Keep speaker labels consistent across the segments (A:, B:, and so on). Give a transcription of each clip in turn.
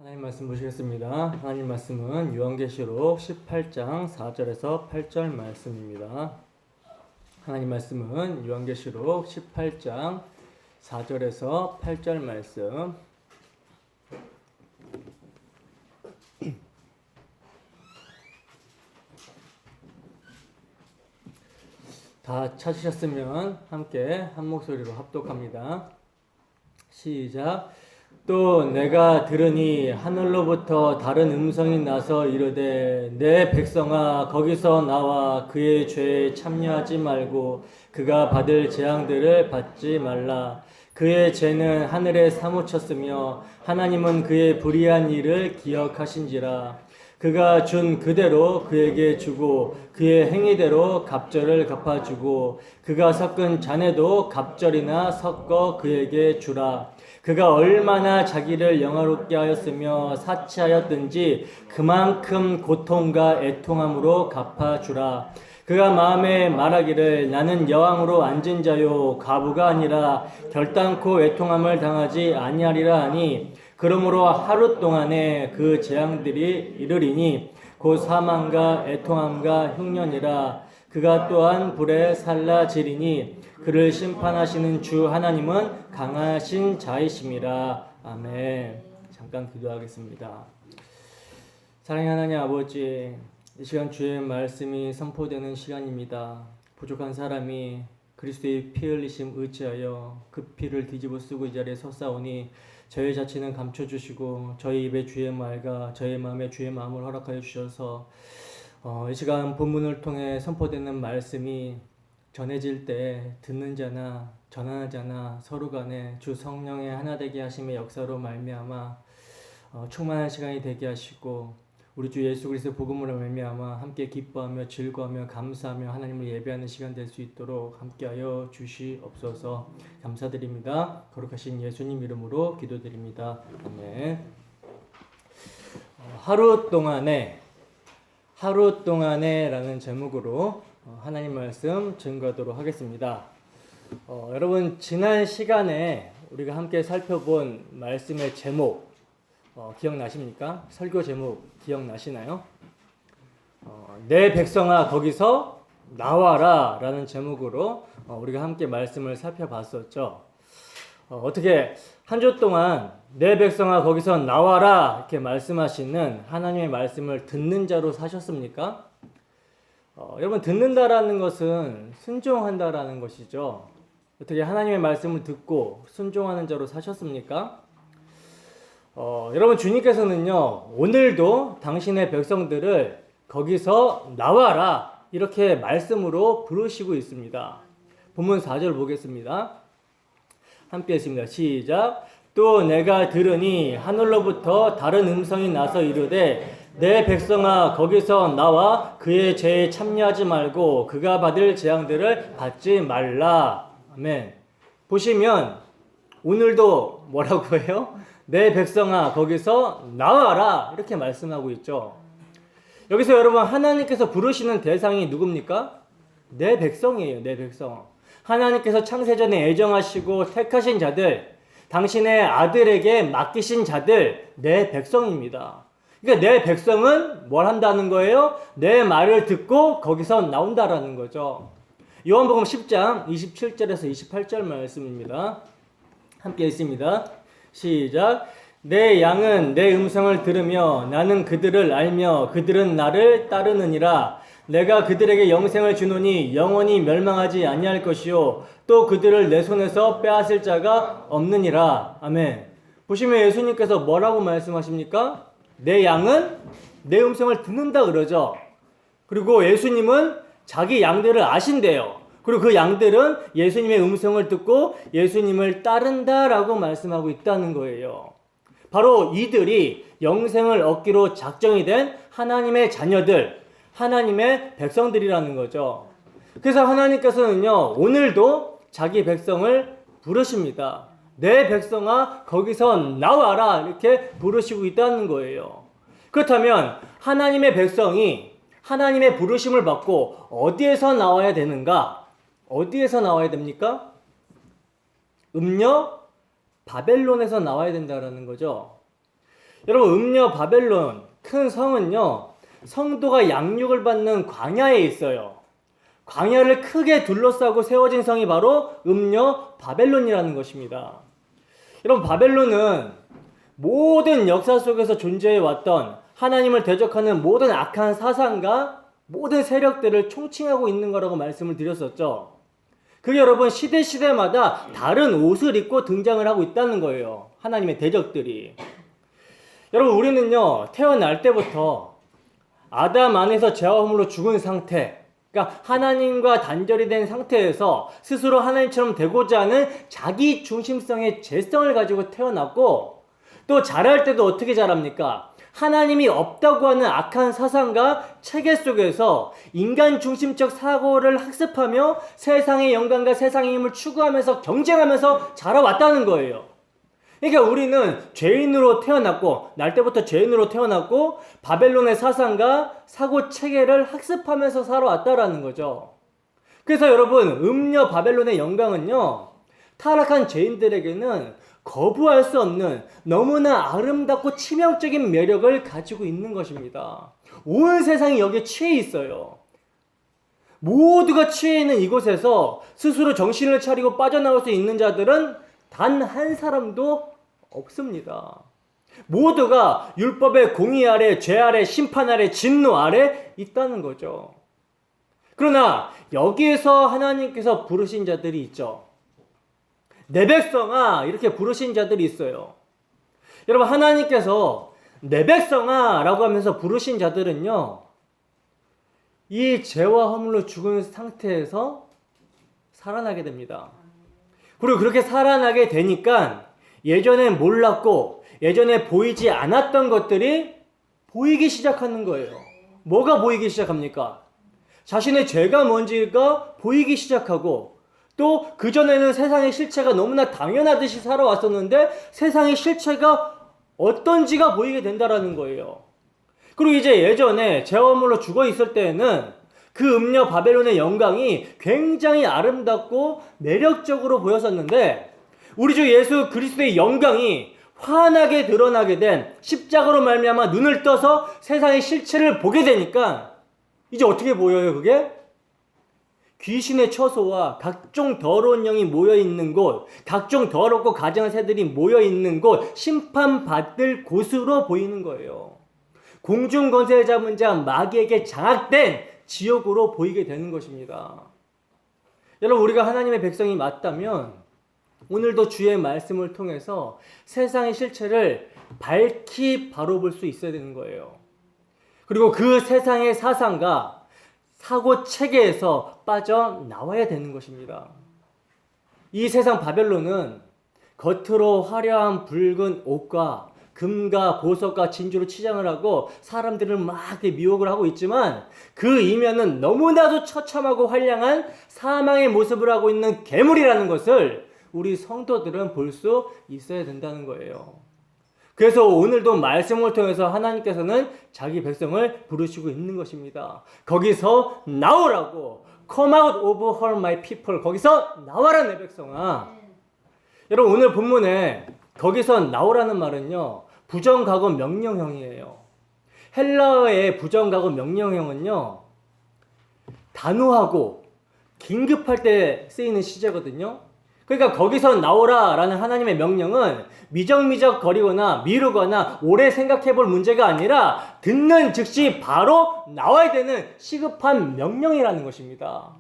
A: 하나님 말씀 보시겠습니다. 하나님 말씀은 요한계시록 18장 4절에서 8절 말씀입니다. 하나님 말씀은 요한계시록 18장 4절에서 8절 말씀. 다 찾으셨으면 함께 한 목소리로 합독합니다. 시작. 또 내가 들으니 하늘로부터 다른 음성이 나서 이르되 내 백성아 거기서 나와 그의 죄에 참여하지 말고 그가 받을 재앙들을 받지 말라. 그의 죄는 하늘에 사무쳤으며 하나님은 그의 불의한 일을 기억하신지라. 그가 준 그대로 그에게 주고 그의 행위대로 갑절을 갚아주고 그가 섞은 잔에도 갑절이나 섞어 그에게 주라. 그가 얼마나 자기를 영화롭게 하였으며 사치하였든지 그만큼 고통과 애통함으로 갚아주라. 그가 마음에 말하기를 나는 여왕으로 앉은 자요 과부가 아니라 결단코 애통함을 당하지 아니하리라 하니 그러므로 하루 동안에 그 재앙들이 이르리니 곧 사망과 애통함과 흉년이라. 그가 또한 불에 살라지리니 그를 심판하시는 주 하나님은 강하신 자이심이라. 아멘. 잠깐 기도하겠습니다. 사랑의 하나님 아버지, 이 시간 주의 말씀이 선포되는 시간입니다. 부족한 사람이 그리스도의 피 흘리심 의지하여 그 피를 뒤집어 쓰고 이 자리에 섰사오니 저의 자치는 감춰주시고 저희 입에 주의 말과 저의 마음에 주의 마음을 허락하여 주셔서 이 시간 본문을 통해 선포되는 말씀이 전해질 때 듣는 자나 전하는 자나 서로 간에 주 성령의 하나 되게 하심의 역사로 말미암아 충만한 시간이 되게 하시고 우리 주 예수 그리스도 복음으로 말미암아 함께 기뻐하며 즐거워하며 감사하며 하나님을 예배하는 시간 될 수 있도록 함께하여 주시옵소서. 감사드립니다. 거룩하신 예수님 이름으로 기도드립니다. 아멘. 하루 동안에 라는 제목으로 하나님 말씀 증거하도록 하겠습니다. 여러분 지난 시간에 우리가 함께 살펴본 말씀의 제목 기억나십니까? 설교 제목 기억나시나요? 내 백성아 거기서 나와라 라는 제목으로 우리가 함께 말씀을 살펴봤었죠. 어떻게 한 주 동안 내 백성아 거기서 나와라 이렇게 말씀하시는 하나님의 말씀을 듣는 자로 사셨습니까? 여러분 듣는다라는 것은 순종한다라는 것이죠. 어떻게 하나님의 말씀을 듣고 순종하는 자로 사셨습니까? 여러분 주님께서는요 오늘도 당신의 백성들을 거기서 나와라 이렇게 말씀으로 부르시고 있습니다. 본문 4절 보겠습니다. 함께 했습니다. 시작. 또 내가 들으니 하늘로부터 다른 음성이 나서 이르되 내 백성아 거기서 나와 그의 죄에 참여하지 말고 그가 받을 재앙들을 받지 말라. 아멘. 보시면 오늘도 뭐라고 해요? 내 백성아 거기서 나와라 이렇게 말씀하고 있죠. 여기서 여러분 하나님께서 부르시는 대상이 누굽니까? 내 백성이에요. 내 백성. 하나님께서 창세전에 애정하시고 택하신 자들, 당신의 아들에게 맡기신 자들, 내 백성입니다. 그러니까 내 백성은 뭘 한다는 거예요? 내 말을 듣고 거기서 나온다라는 거죠. 요한복음 10장 27절에서 28절 말씀입니다. 함께 읽습니다. 시작. 내 양은 내 음성을 들으며 나는 그들을 알며 그들은 나를 따르느니라. 내가 그들에게 영생을 주노니 영원히 멸망하지 아니할 것이요 또 그들을 내 손에서 빼앗을 자가 없느니라. 아멘. 보시면 예수님께서 뭐라고 말씀하십니까? 내 양은 내 음성을 듣는다 그러죠. 그리고 예수님은 자기 양들을 아신대요. 그리고 그 양들은 예수님의 음성을 듣고 예수님을 따른다라고 말씀하고 있다는 거예요. 바로 이들이 영생을 얻기로 작정이 된 하나님의 자녀들, 하나님의 백성들이라는 거죠. 그래서 하나님께서는요 오늘도 자기 백성을 부르십니다. 내 백성아 거기서 나와라 이렇게 부르시고 있다는 거예요. 그렇다면 하나님의 백성이 하나님의 부르심을 받고 어디에서 나와야 되는가? 어디에서 나와야 됩니까? 음녀 바벨론에서 나와야 된다는 거죠. 여러분, 음녀 바벨론 큰 성은요, 성도가 양육을 받는 광야에 있어요. 광야를 크게 둘러싸고 세워진 성이 바로 음녀 바벨론이라는 것입니다. 여러분, 바벨론은 모든 역사 속에서 존재해 왔던 하나님을 대적하는 모든 악한 사상과 모든 세력들을 총칭하고 있는 거라고 말씀을 드렸었죠. 그게 여러분, 시대마다 다른 옷을 입고 등장을 하고 있다는 거예요. 하나님의 대적들이. 여러분, 우리는요, 태어날 때부터 아담 안에서 죄와 허물로 죽은 상태, 그러니까 하나님과 단절이 된 상태에서 스스로 하나님처럼 되고자 하는 자기 중심성의 죄성을 가지고 태어났고, 또 자랄 때도 어떻게 자랍니까? 하나님이 없다고 하는 악한 사상과 체계 속에서 인간 중심적 사고를 학습하며 세상의 영광과 세상의 힘을 추구하면서 경쟁하면서 자라왔다는 거예요. 그러니까 우리는 죄인으로 태어났고, 날 때부터 죄인으로 태어났고, 바벨론의 사상과 사고 체계를 학습하면서 살아왔다라는 거죠. 그래서 여러분, 음녀 바벨론의 영광은요, 타락한 죄인들에게는 거부할 수 없는 너무나 아름답고 치명적인 매력을 가지고 있는 것입니다. 온 세상이 여기에 취해 있어요. 모두가 취해 있는 이곳에서 스스로 정신을 차리고 빠져나올 수 있는 자들은 단 한 사람도 없습니다. 모두가 율법의 공의 아래, 죄 아래, 심판 아래, 진노 아래 있다는 거죠. 그러나 여기에서 하나님께서 부르신 자들이 있죠. 내 백성아, 이렇게 부르신 자들이 있어요. 여러분, 하나님께서 내 백성아 라고 하면서 부르신 자들은요, 이 죄와 허물로 죽은 상태에서 살아나게 됩니다. 그리고 그렇게 살아나게 되니까 예전에 몰랐고 예전에 보이지 않았던 것들이 보이기 시작하는 거예요. 뭐가 보이기 시작합니까? 자신의 죄가 뭔지가 보이기 시작하고, 또 그전에는 세상의 실체가 너무나 당연하듯이 살아왔었는데 세상의 실체가 어떤지가 보이게 된다라는 거예요. 그리고 이제 예전에 죄와 허물로 죽어 있을 때에는 그 음녀 바벨론의 영광이 굉장히 아름답고 매력적으로 보였었는데, 우리 주 예수 그리스도의 영광이 환하게 드러나게 된 십자가로 말미암아 눈을 떠서 세상의 실체를 보게 되니까 이제 어떻게 보여요? 그게 귀신의 처소와 각종 더러운 영이 모여있는 곳, 각종 더럽고 가증한 새들이 모여있는 곳, 심판받을 곳으로 보이는 거예요. 공중 권세를 잡은 자 마귀에게 장악된 지옥으로 보이게 되는 것입니다. 여러분, 우리가 하나님의 백성이 맞다면 오늘도 주의 말씀을 통해서 세상의 실체를 밝히 바로 볼 수 있어야 되는 거예요. 그리고 그 세상의 사상과 사고 체계에서 빠져나와야 되는 것입니다. 이 세상 바벨론은 겉으로 화려한 붉은 옷과 금과 보석과 진주로 치장을 하고 사람들을 막 미혹을 하고 있지만 그 이면은 너무나도 처참하고 환량한 사망의 모습을 하고 있는 괴물이라는 것을 우리 성도들은 볼 수 있어야 된다는 거예요. 그래서 오늘도 말씀을 통해서 하나님께서는 자기 백성을 부르시고 있는 것입니다. 거기서 나오라고, come out of her my people, 거기서 나와라 내 백성아. 여러분, 오늘 본문에 거기서 나오라는 말은요, 부정가고 명령형이에요. 헬라어의 부정가고 명령형은요, 단호하고 긴급할 때 쓰이는 시제거든요. 그러니까 거기서 나오라 라는 하나님의 명령은 미적미적 거리거나 미루거나 오래 생각해 볼 문제가 아니라 듣는 즉시 바로 나와야 되는 시급한 명령이라는 것입니다.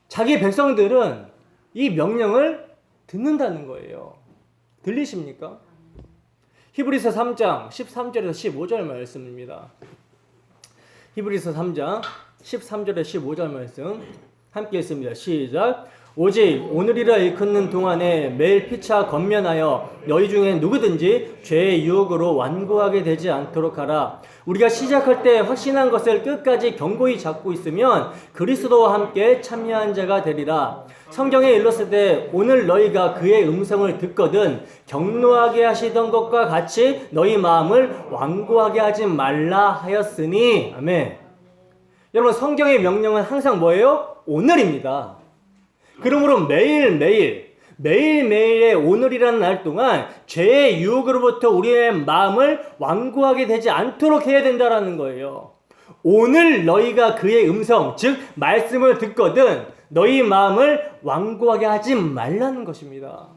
A: 자기 백성들은 이 명령을 듣는다는 거예요. 들리십니까? 히브리서 3장 13절에서 15절 말씀입니다. 히브리서 3장 13절에서 15절 말씀 함께 읽습니다. 시작. 오직 오늘이라 일컫는 동안에 매일 피차 건면하여 너희 중에 누구든지 죄의 유혹으로 완고하게 되지 않도록 하라. 우리가 시작할 때 확신한 것을 끝까지 견고히 잡고 있으면 그리스도와 함께 참여한 자가 되리라. 성경에 일렀을 오늘 너희가 그의 음성을 듣거든 경노하게 하시던 것과 같이 너희 마음을 완고하게 하지 말라 하였으니. 아멘. 여러분, 성경의 명령은 항상 뭐예요? 오늘입니다. 그러므로 매일매일 매일매일의 오늘이라는 날 동안 죄의 유혹으로부터 우리의 마음을 완고하게 되지 않도록 해야 된다라는 거예요. 오늘 너희가 그의 음성, 즉 말씀을 듣거든 너희 마음을 완고하게 하지 말라는 것입니다.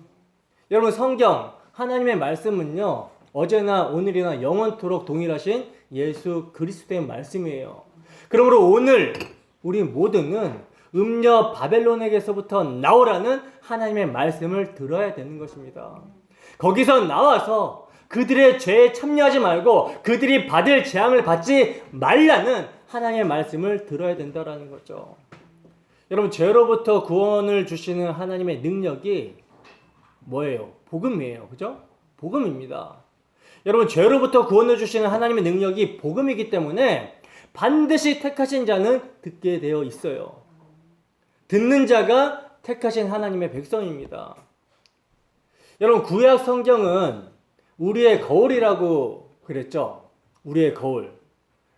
A: 여러분, 성경 하나님의 말씀은요, 어제나 오늘이나 영원토록 동일하신 예수 그리스도의 말씀이에요. 그러므로 오늘 우리 모두는 음녀 바벨론에게서부터 나오라는 하나님의 말씀을 들어야 되는 것입니다. 거기서 나와서 그들의 죄에 참여하지 말고 그들이 받을 재앙을 받지 말라는 하나님의 말씀을 들어야 된다는 거죠. 여러분, 죄로부터 구원을 주시는 하나님의 능력이 뭐예요? 복음이에요. 그죠? 복음입니다. 여러분, 죄로부터 구원을 주시는 하나님의 능력이 복음이기 때문에 반드시 택하신 자는 듣게 되어 있어요. 듣는 자가 택하신 하나님의 백성입니다. 여러분, 구약 성경은 우리의 거울이라고 그랬죠. 우리의 거울.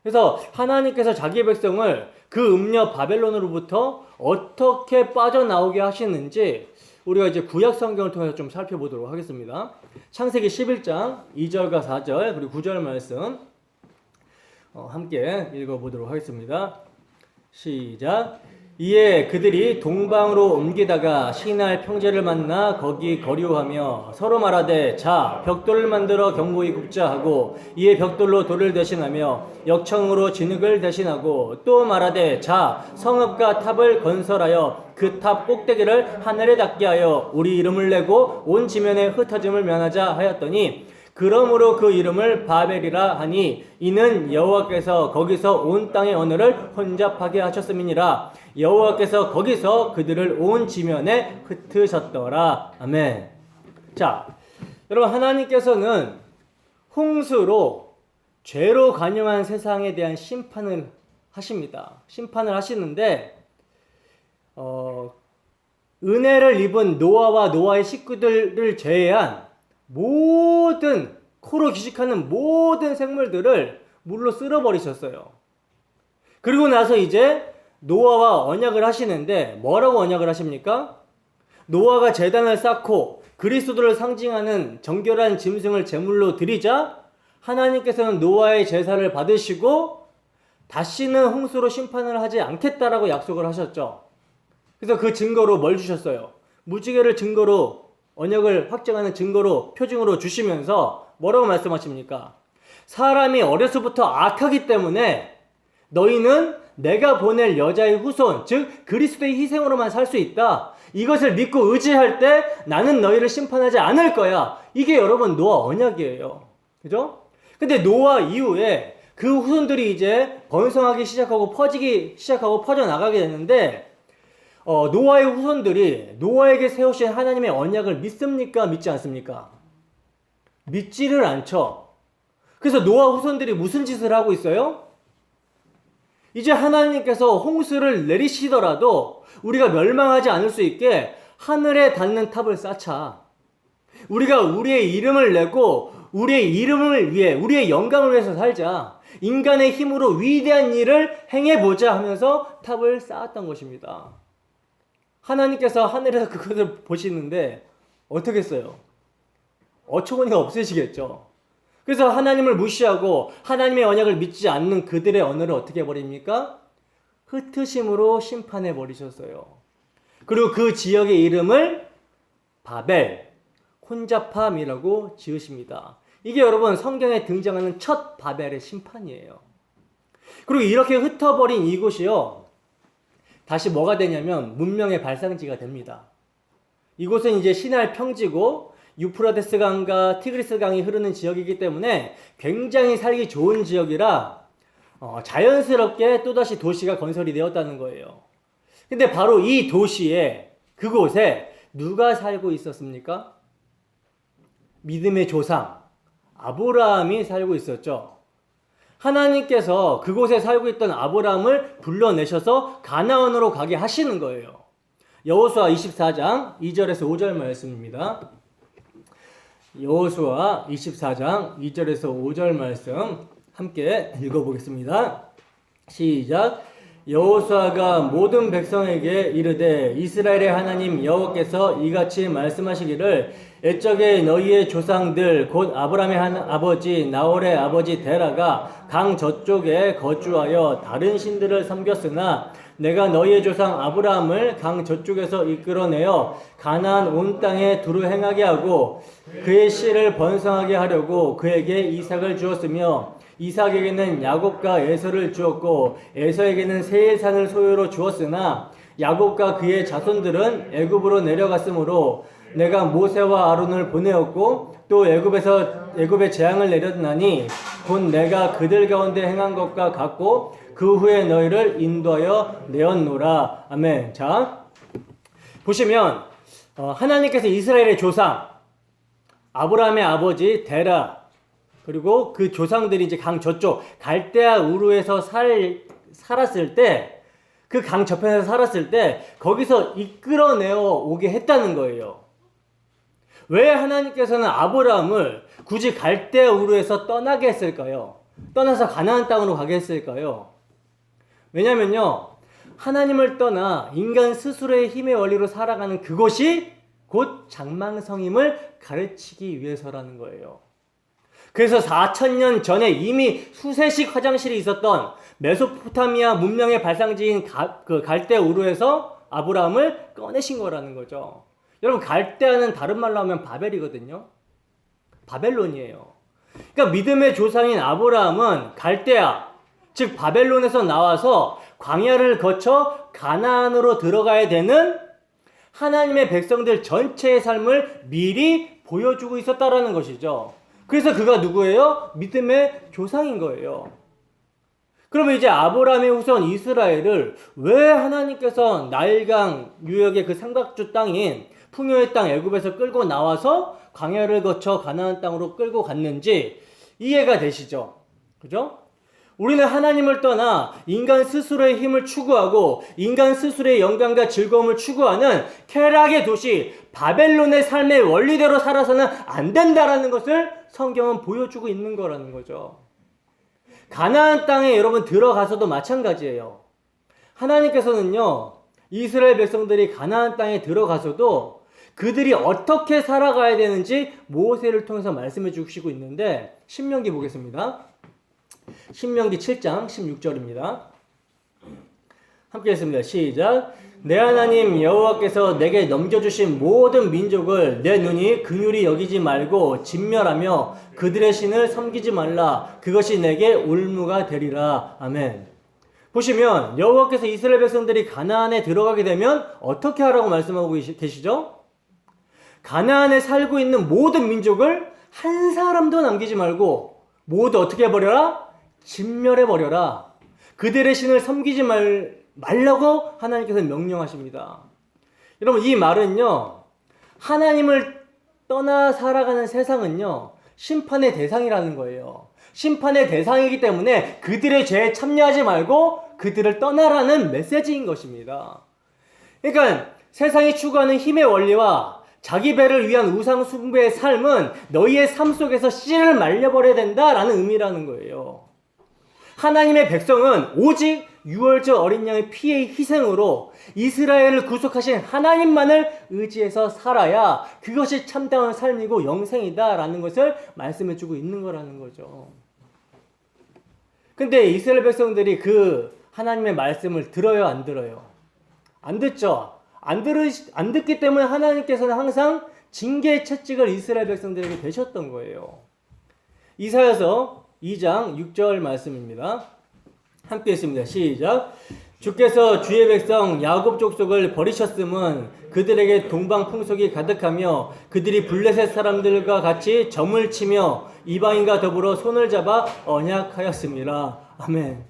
A: 그래서 하나님께서 자기 백성을 그 음녀 바벨론으로부터 어떻게 빠져나오게 하시는지 우리가 이제 구약 성경을 통해서 좀 살펴보도록 하겠습니다. 창세기 11장 2절과 4절 그리고 9절 말씀 함께 읽어보도록 하겠습니다. 시작. 이에 그들이 동방으로 옮기다가 시날 평지를 만나 거기 거류하며 서로 말하되 자 벽돌을 만들어 견고히 굽자 하고 이에 벽돌로 돌을 대신하며 역청으로 진흙을 대신하고 또 말하되 자 성읍과 탑을 건설하여 그 탑 꼭대기를 하늘에 닿게 하여 우리 이름을 내고 온 지면에 흩어짐을 면하자 하였더니 그러므로 그 이름을 바벨이라 하니 이는 여호와께서 거기서 온 땅의 언어를 혼잡하게 하셨음이니라. 여호와께서 거기서 그들을 온 지면에 흩으셨더라. 아멘. 자, 여러분, 하나님께서는 홍수로 죄로 간영한 세상에 대한 심판을 하십니다. 심판을 하시는데 은혜를 입은 노아와 노아의 식구들을 제외한 모든 코로 기식하는 모든 생물들을 물로 쓸어버리셨어요. 그리고 나서 이제 노아와 언약을 하시는데 뭐라고 언약을 하십니까? 노아가 제단을 쌓고 그리스도를 상징하는 정결한 짐승을 제물로 드리자 하나님께서는 노아의 제사를 받으시고 다시는 홍수로 심판을 하지 않겠다라고 약속을 하셨죠. 그래서 그 증거로 뭘 주셨어요? 무지개를 증거로 언약을 확정하는 증거로 표징으로 주시면서 뭐라고 말씀하십니까? 사람이 어려서부터 악하기 때문에 너희는 내가 보낼 여자의 후손, 즉 그리스도의 희생으로만 살 수 있다. 이것을 믿고 의지할 때 나는 너희를 심판하지 않을 거야. 이게 여러분 노아 언약이에요. 그죠? 근데 노아 이후에 그 후손들이 이제 번성하기 시작하고 퍼지기 시작하고 퍼져나가게 되는데 노아의 후손들이 노아에게 세우신 하나님의 언약을 믿습니까? 믿지 않습니까? 믿지를 않죠. 그래서 노아 후손들이 무슨 짓을 하고 있어요? 이제 하나님께서 홍수를 내리시더라도 우리가 멸망하지 않을 수 있게 하늘에 닿는 탑을 쌓자. 우리가 우리의 이름을 내고 우리의 이름을 위해 우리의 영광을 위해서 살자. 인간의 힘으로 위대한 일을 행해보자 하면서 탑을 쌓았던 것입니다. 하나님께서 하늘에서 그것을 보시는데 어떻게 했어요? 어처구니가 없으시겠죠. 그래서 하나님을 무시하고 하나님의 언약을 믿지 않는 그들의 언어를 어떻게 해버립니까? 흩으심으로 심판해 버리셨어요. 그리고 그 지역의 이름을 바벨, 혼잡함이라고 지으십니다. 이게 여러분 성경에 등장하는 첫 바벨의 심판이에요. 그리고 이렇게 흩어버린 이곳이요, 다시 뭐가 되냐면 문명의 발상지가 됩니다. 이곳은 이제 시날 평지고 유프라데스 강과 티그리스 강이 흐르는 지역이기 때문에 굉장히 살기 좋은 지역이라 자연스럽게 또다시 도시가 건설이 되었다는 거예요. 근데 바로 이 도시에, 그곳에 누가 살고 있었습니까? 믿음의 조상 아브라함이 살고 있었죠. 하나님께서 그곳에 살고 있던 아브라함을 불러내셔서 가나안으로 가게 하시는 거예요. 여호수아 24장 2절에서 5절 말씀입니다. 여호수아 24장 2절에서 5절 말씀 함께 읽어보겠습니다. 시작. 여호수아가 모든 백성에게 이르되 이스라엘의 하나님 여호와께서 이같이 말씀하시기를 옛적에 너희의 조상들 곧 아브라함의 아버지 나홀의 아버지 데라가 강 저쪽에 거주하여 다른 신들을 섬겼으나 내가 너희의 조상 아브라함을 강 저쪽에서 이끌어내어 가나안 온 땅에 두루 행하게 하고 그의 씨를 번성하게 하려고 그에게 이삭을 주었으며 이삭에게는 야곱과 에서를 주었고 에서에게는 세일산을 소유로 주었으나 야곱과 그의 자손들은 애굽으로 내려갔으므로 내가 모세와 아론을 보내었고 또 애굽에 재앙을 내렸나니 곧 내가 그들 가운데 행한 것과 같고 그 후에 너희를 인도하여 내었노라. 아멘. 자, 보시면 하나님께서 이스라엘의 조상 아브라함의 아버지 데라 그리고 그 조상들이 이제 강 저쪽 갈대아 우르에서 살았을 때 그 강 저편에서 살았을 때 거기서 이끌어내어 오게 했다는 거예요. 왜 하나님께서는 아브라함을 굳이 갈대아 우르에서 떠나게 했을까요? 떠나서 가나안 땅으로 가게 했을까요? 왜냐면요, 하나님을 떠나 인간 스스로의 힘의 원리로 살아가는 그것이 곧 장망성임을 가르치기 위해서라는 거예요. 그래서 4,000년 전에 이미 수세식 화장실이 있었던 메소포타미아 문명의 발상지인 그 갈대아 우르에서 아브라함을 꺼내신 거라는 거죠. 여러분, 갈대아는 다른 말로 하면 바벨이거든요. 바벨론이에요. 그러니까 믿음의 조상인 아브라함은 갈대아, 즉 바벨론에서 나와서 광야를 거쳐 가나안으로 들어가야 되는 하나님의 백성들 전체의 삶을 미리 보여주고 있었다라는 것이죠. 그래서 그가 누구예요? 믿음의 조상인 거예요. 그러면 이제 아브라함의 후손 이스라엘을 왜 하나님께서 나일강 유역의 그 삼각주 땅인 풍요의 땅 애굽에서 끌고 나와서 광야를 거쳐 가나안 땅으로 끌고 갔는지 이해가 되시죠? 그죠? 우리는 하나님을 떠나 인간 스스로의 힘을 추구하고 인간 스스로의 영광과 즐거움을 추구하는 쾌락의 도시 바벨론의 삶의 원리대로 살아서는 안 된다라는 것을 성경은 보여주고 있는 거라는 거죠. 가나안 땅에 여러분 들어가서도 마찬가지예요. 하나님께서는요, 이스라엘 백성들이 가나안 땅에 들어가서도 그들이 어떻게 살아가야 되는지 모세를 통해서 말씀해 주시고 있는데 신명기 보겠습니다. 신명기 7장 16절입니다. 함께 했습니다. 시작. 내 하나님 여호와께서 내게 넘겨주신 모든 민족을 내 눈이 긍휼히 여기지 말고 진멸하며 그들의 신을 섬기지 말라. 그것이 내게 올무가 되리라. 아멘. 보시면 여호와께서 이스라엘 백성들이 가나안에 들어가게 되면 어떻게 하라고 말씀하고 계시죠? 가나안에 살고 있는 모든 민족을 한 사람도 남기지 말고 모두 어떻게 해버려라? 진멸해버려라. 그들의 신을 섬기지 말라고 하나님께서 명령하십니다. 여러분, 이 말은요, 하나님을 떠나 살아가는 세상은요, 심판의 대상이라는 거예요. 심판의 대상이기 때문에 그들의 죄에 참여하지 말고 그들을 떠나라는 메시지인 것입니다. 그러니까 세상이 추구하는 힘의 원리와 자기 배를 위한 우상 숭배의 삶은 너희의 삶 속에서 씨를 말려버려야 된다라는 의미라는 거예요. 하나님의 백성은 오직 유월절 어린 양의 피의 희생으로 이스라엘을 구속하신 하나님만을 의지해서 살아야 그것이 참다운 삶이고 영생이다라는 것을 말씀해주고 있는 거라는 거죠. 근데 이스라엘 백성들이 그 하나님의 말씀을 들어요, 안 들어요? 안 듣죠? 안 듣기 때문에 하나님께서는 항상 징계의 채찍을 이스라엘 백성들에게 대셨던 거예요. 이사야서 2장 6절 말씀입니다. 함께 했습니다. 시작. 주께서 주의 백성 야곱 족속을 버리셨음은 그들에게 동방 풍속이 가득하며 그들이 블레셋 사람들과 같이 점을 치며 이방인과 더불어 손을 잡아 언약하였습니다. 아멘.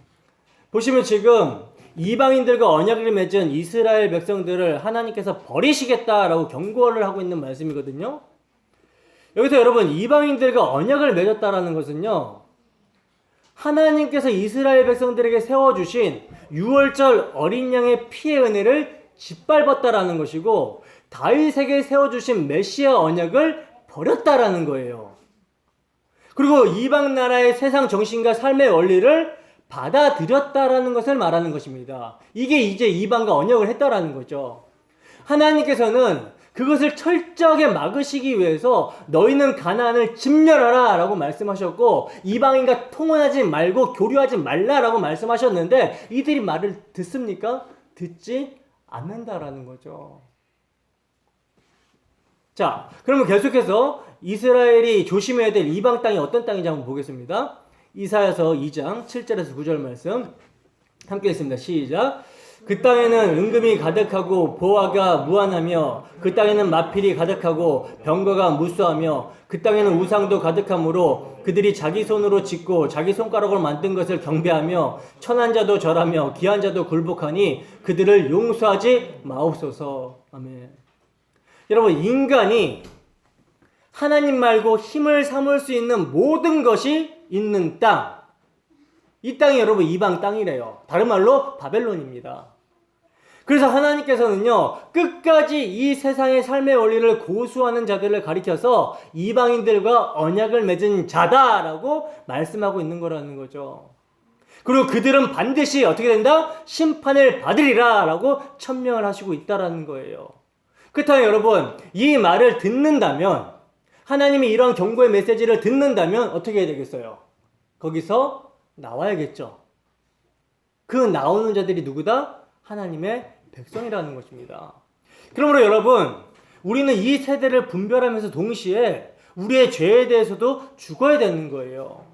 A: 보시면 지금 이방인들과 언약을 맺은 이스라엘 백성들을 하나님께서 버리시겠다라고 경고를 하고 있는 말씀이거든요. 여기서 여러분, 이방인들과 언약을 맺었다라는 것은요, 하나님께서 이스라엘 백성들에게 세워주신 유월절 어린 양의 피의 은혜를 짓밟았다라는 것이고 다윗에게 세워주신 메시아 언약을 버렸다라는 거예요. 그리고 이방 나라의 세상 정신과 삶의 원리를 받아들였다라는 것을 말하는 것입니다. 이게 이제 이방과 언약을 했다라는 거죠. 하나님께서는 그것을 철저하게 막으시기 위해서 너희는 가나안을 침멸하라 라고 말씀하셨고, 이방인과 통혼하지 말고 교류하지 말라라고 말씀하셨는데 이들이 말을 듣습니까? 듣지 않는다라는 거죠. 자, 그러면 계속해서 이스라엘이 조심해야 될 이방 땅이 어떤 땅인지 한번 보겠습니다. 이사야서 2장 7절에서 9절 말씀 함께 읽습니다. 시작. 그 땅에는 은금이 가득하고 보화가 무한하며 그 땅에는 마필이 가득하고 병거가 무수하며 그 땅에는 우상도 가득하므로 그들이 자기 손으로 짓고 자기 손가락으로 만든 것을 경배하며 천한 자도 절하며 귀한 자도 굴복하니 그들을 용서하지 마옵소서. 아멘. 여러분, 인간이 하나님 말고 힘을 삼을 수 있는 모든 것이 있는 땅, 이 땅이 여러분 이방 땅이래요. 다른 말로 바벨론입니다. 그래서 하나님께서는요, 끝까지 이 세상의 삶의 원리를 고수하는 자들을 가리켜서 이방인들과 언약을 맺은 자다라고 말씀하고 있는 거라는 거죠. 그리고 그들은 반드시 어떻게 된다? 심판을 받으리라 라고 천명을 하시고 있다라는 거예요. 그렇다면 여러분, 이 말을 듣는다면, 하나님이 이런 경고의 메시지를 듣는다면 어떻게 해야 되겠어요? 거기서 나와야겠죠. 그 나오는 자들이 누구다? 하나님의 백성이라는 것입니다. 그러므로 여러분, 우리는 이 세대를 분별하면서 동시에 우리의 죄에 대해서도 죽어야 되는 거예요.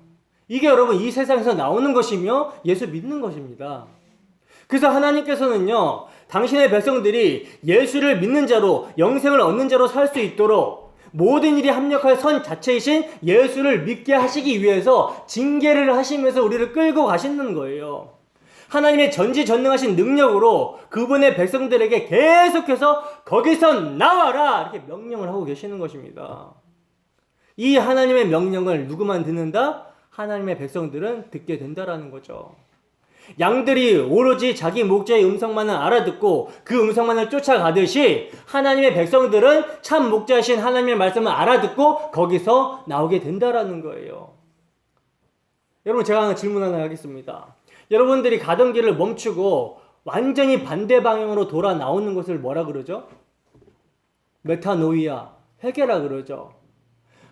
A: 이게 여러분 이 세상에서 나오는 것이며 예수 믿는 것입니다. 그래서 하나님께서는요, 당신의 백성들이 예수를 믿는 자로, 영생을 얻는 자로 살 수 있도록 모든 일이 합력할 선 자체이신 예수를 믿게 하시기 위해서 징계를 하시면서 우리를 끌고 가시는 거예요. 하나님의 전지전능하신 능력으로 그분의 백성들에게 계속해서 거기서 나와라 이렇게 명령을 하고 계시는 것입니다. 이 하나님의 명령을 누구만 듣는다? 하나님의 백성들은 듣게 된다라는 거죠. 양들이 오로지 자기 목자의 음성만을 알아듣고 그 음성만을 쫓아가듯이 하나님의 백성들은 참 목자이신 하나님의 말씀을 알아듣고 거기서 나오게 된다라는 거예요. 여러분, 제가 하나 질문 하나 하겠습니다. 여러분들이 가던 길을 멈추고 완전히 반대 방향으로 돌아 나오는 것을 뭐라 그러죠? 메타노이아, 회개라 그러죠.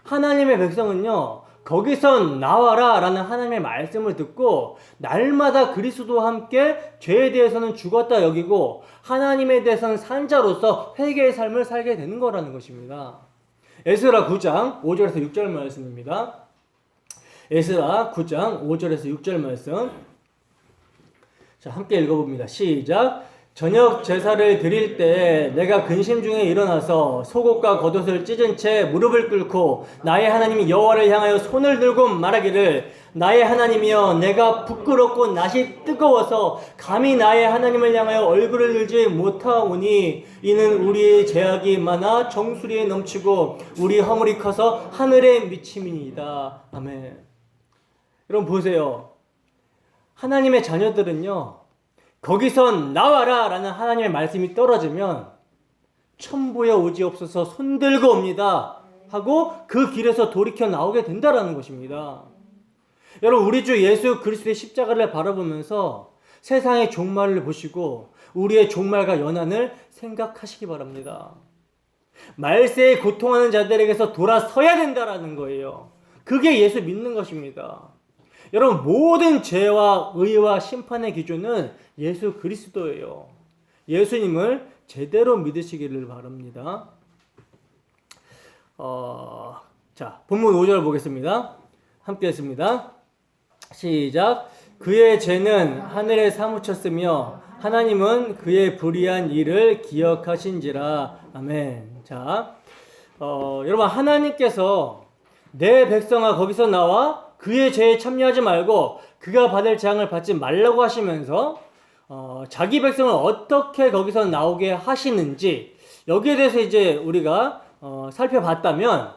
A: 하나님의 백성은요, 거기서 나와라 라는 하나님의 말씀을 듣고 날마다 그리스도와 함께 죄에 대해서는 죽었다 여기고 하나님에 대해서는 산 자로서 회개의 삶을 살게 되는 거라는 것입니다. 에스라 9장 5절에서 6절 말씀입니다. 에스라 9장 5절에서 6절 말씀, 자, 함께 읽어봅니다. 시작. 저녁 제사를 드릴 때 내가 근심 중에 일어나서 속옷과 겉옷을 찢은 채 무릎을 꿇고 나의 하나님 여호와를 향하여 손을 들고 말하기를, 나의 하나님이여, 내가 부끄럽고 낯이 뜨거워서 감히 나의 하나님을 향하여 얼굴을 들지 못하오니 이는 우리의 죄악이 많아 정수리에 넘치고 우리 허물이 커서 하늘에 미침이니이다. 아멘. 여러분 보세요. 하나님의 자녀들은요, 거기서 나와라 라는 하나님의 말씀이 떨어지면 천부여 오지옵소서 손들고 옵니다 하고 그 길에서 돌이켜 나오게 된다라는 것입니다. 여러분, 우리 주 예수 그리스도의 십자가를 바라보면서 세상의 종말을 보시고 우리의 종말과 연한을 생각하시기 바랍니다. 말세에 고통하는 자들에게서 돌아서야 된다라는 거예요. 그게 예수 믿는 것입니다. 여러분, 모든 죄와 의와 심판의 기준은 예수 그리스도예요. 예수님을 제대로 믿으시기를 바랍니다. 자, 본문 5절 보겠습니다. 함께 했습니다. 시작. 그의 죄는 하늘에 사무쳤으며 하나님은 그의 불의한 일을 기억하신지라. 아멘. 자, 여러분, 하나님께서 내 백성아 거기서 나와 그의 죄에 참여하지 말고 그가 받을 재앙을 받지 말라고 하시면서 자기 백성을 어떻게 거기서 나오게 하시는지, 여기에 대해서 이제 우리가 살펴봤다면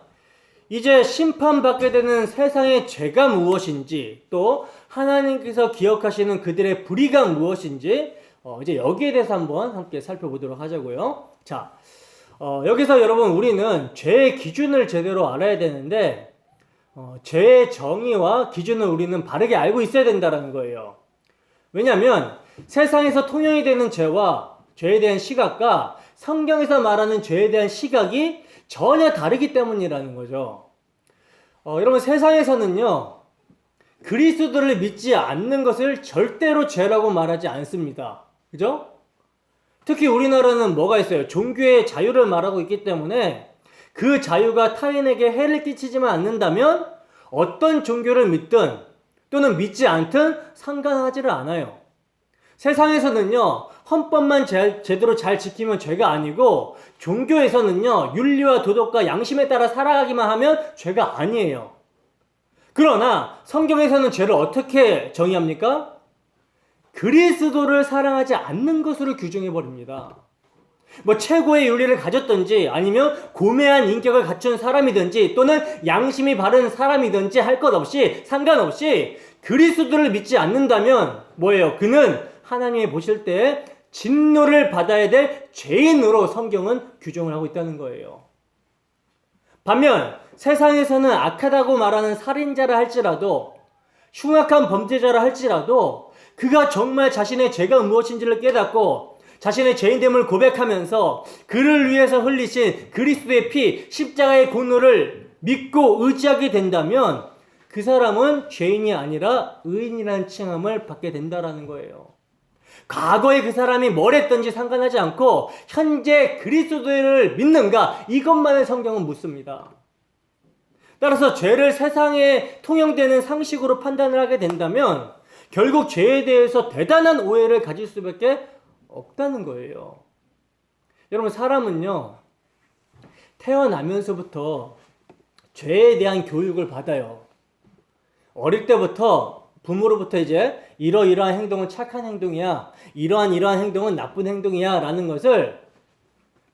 A: 이제 심판받게 되는 세상의 죄가 무엇인지, 또 하나님께서 기억하시는 그들의 불의가 무엇인지 이제 여기에 대해서 한번 함께 살펴보도록 하자고요. 자, 여기서 여러분 우리는 죄의 기준을 제대로 알아야 되는데 죄의 정의와 기준을 우리는 바르게 알고 있어야 된다는 거예요. 왜냐하면 세상에서 통용이 되는 죄와 죄에 대한 시각과 성경에서 말하는 죄에 대한 시각이 전혀 다르기 때문이라는 거죠. 여러분, 세상에서는요, 그리스도를 믿지 않는 것을 절대로 죄라고 말하지 않습니다. 그죠? 특히 우리나라는 뭐가 있어요? 종교의 자유를 말하고 있기 때문에 그 자유가 타인에게 해를 끼치지만 않는다면 어떤 종교를 믿든 또는 믿지 않든 상관하지를 않아요. 세상에서는요, 헌법만 제대로 잘 지키면 죄가 아니고 종교에서는요, 윤리와 도덕과 양심에 따라 살아가기만 하면 죄가 아니에요. 그러나 성경에서는 죄를 어떻게 정의합니까? 그리스도를 사랑하지 않는 것으로 규정해버립니다. 뭐 최고의 윤리를 가졌든지 아니면 고매한 인격을 갖춘 사람이든지 또는 양심이 바른 사람이든지 할 것 없이 상관없이 그리스도를 믿지 않는다면 뭐예요? 그는 하나님이 보실 때 진노를 받아야 될 죄인으로 성경은 규정을 하고 있다는 거예요. 반면 세상에서는 악하다고 말하는 살인자라 할지라도 흉악한 범죄자라 할지라도 그가 정말 자신의 죄가 무엇인지를 깨닫고 자신의 죄인됨을 고백하면서 그를 위해서 흘리신 그리스도의 피, 십자가의 공로를 믿고 의지하게 된다면 그 사람은 죄인이 아니라 의인이라는 칭함을 받게 된다는 거예요. 과거에 그 사람이 뭘 했든지 상관하지 않고 현재 그리스도를 믿는가? 이것만을 성경은 묻습니다. 따라서 죄를 세상에 통용되는 상식으로 판단을 하게 된다면 결국 죄에 대해서 대단한 오해를 가질 수밖에 없다는 거예요. 여러분, 사람은요, 태어나면서부터 죄에 대한 교육을 받아요. 어릴 때부터 부모로부터 이제 이러이러한 행동은 착한 행동이야, 이러한 행동은 나쁜 행동이야 라는 것을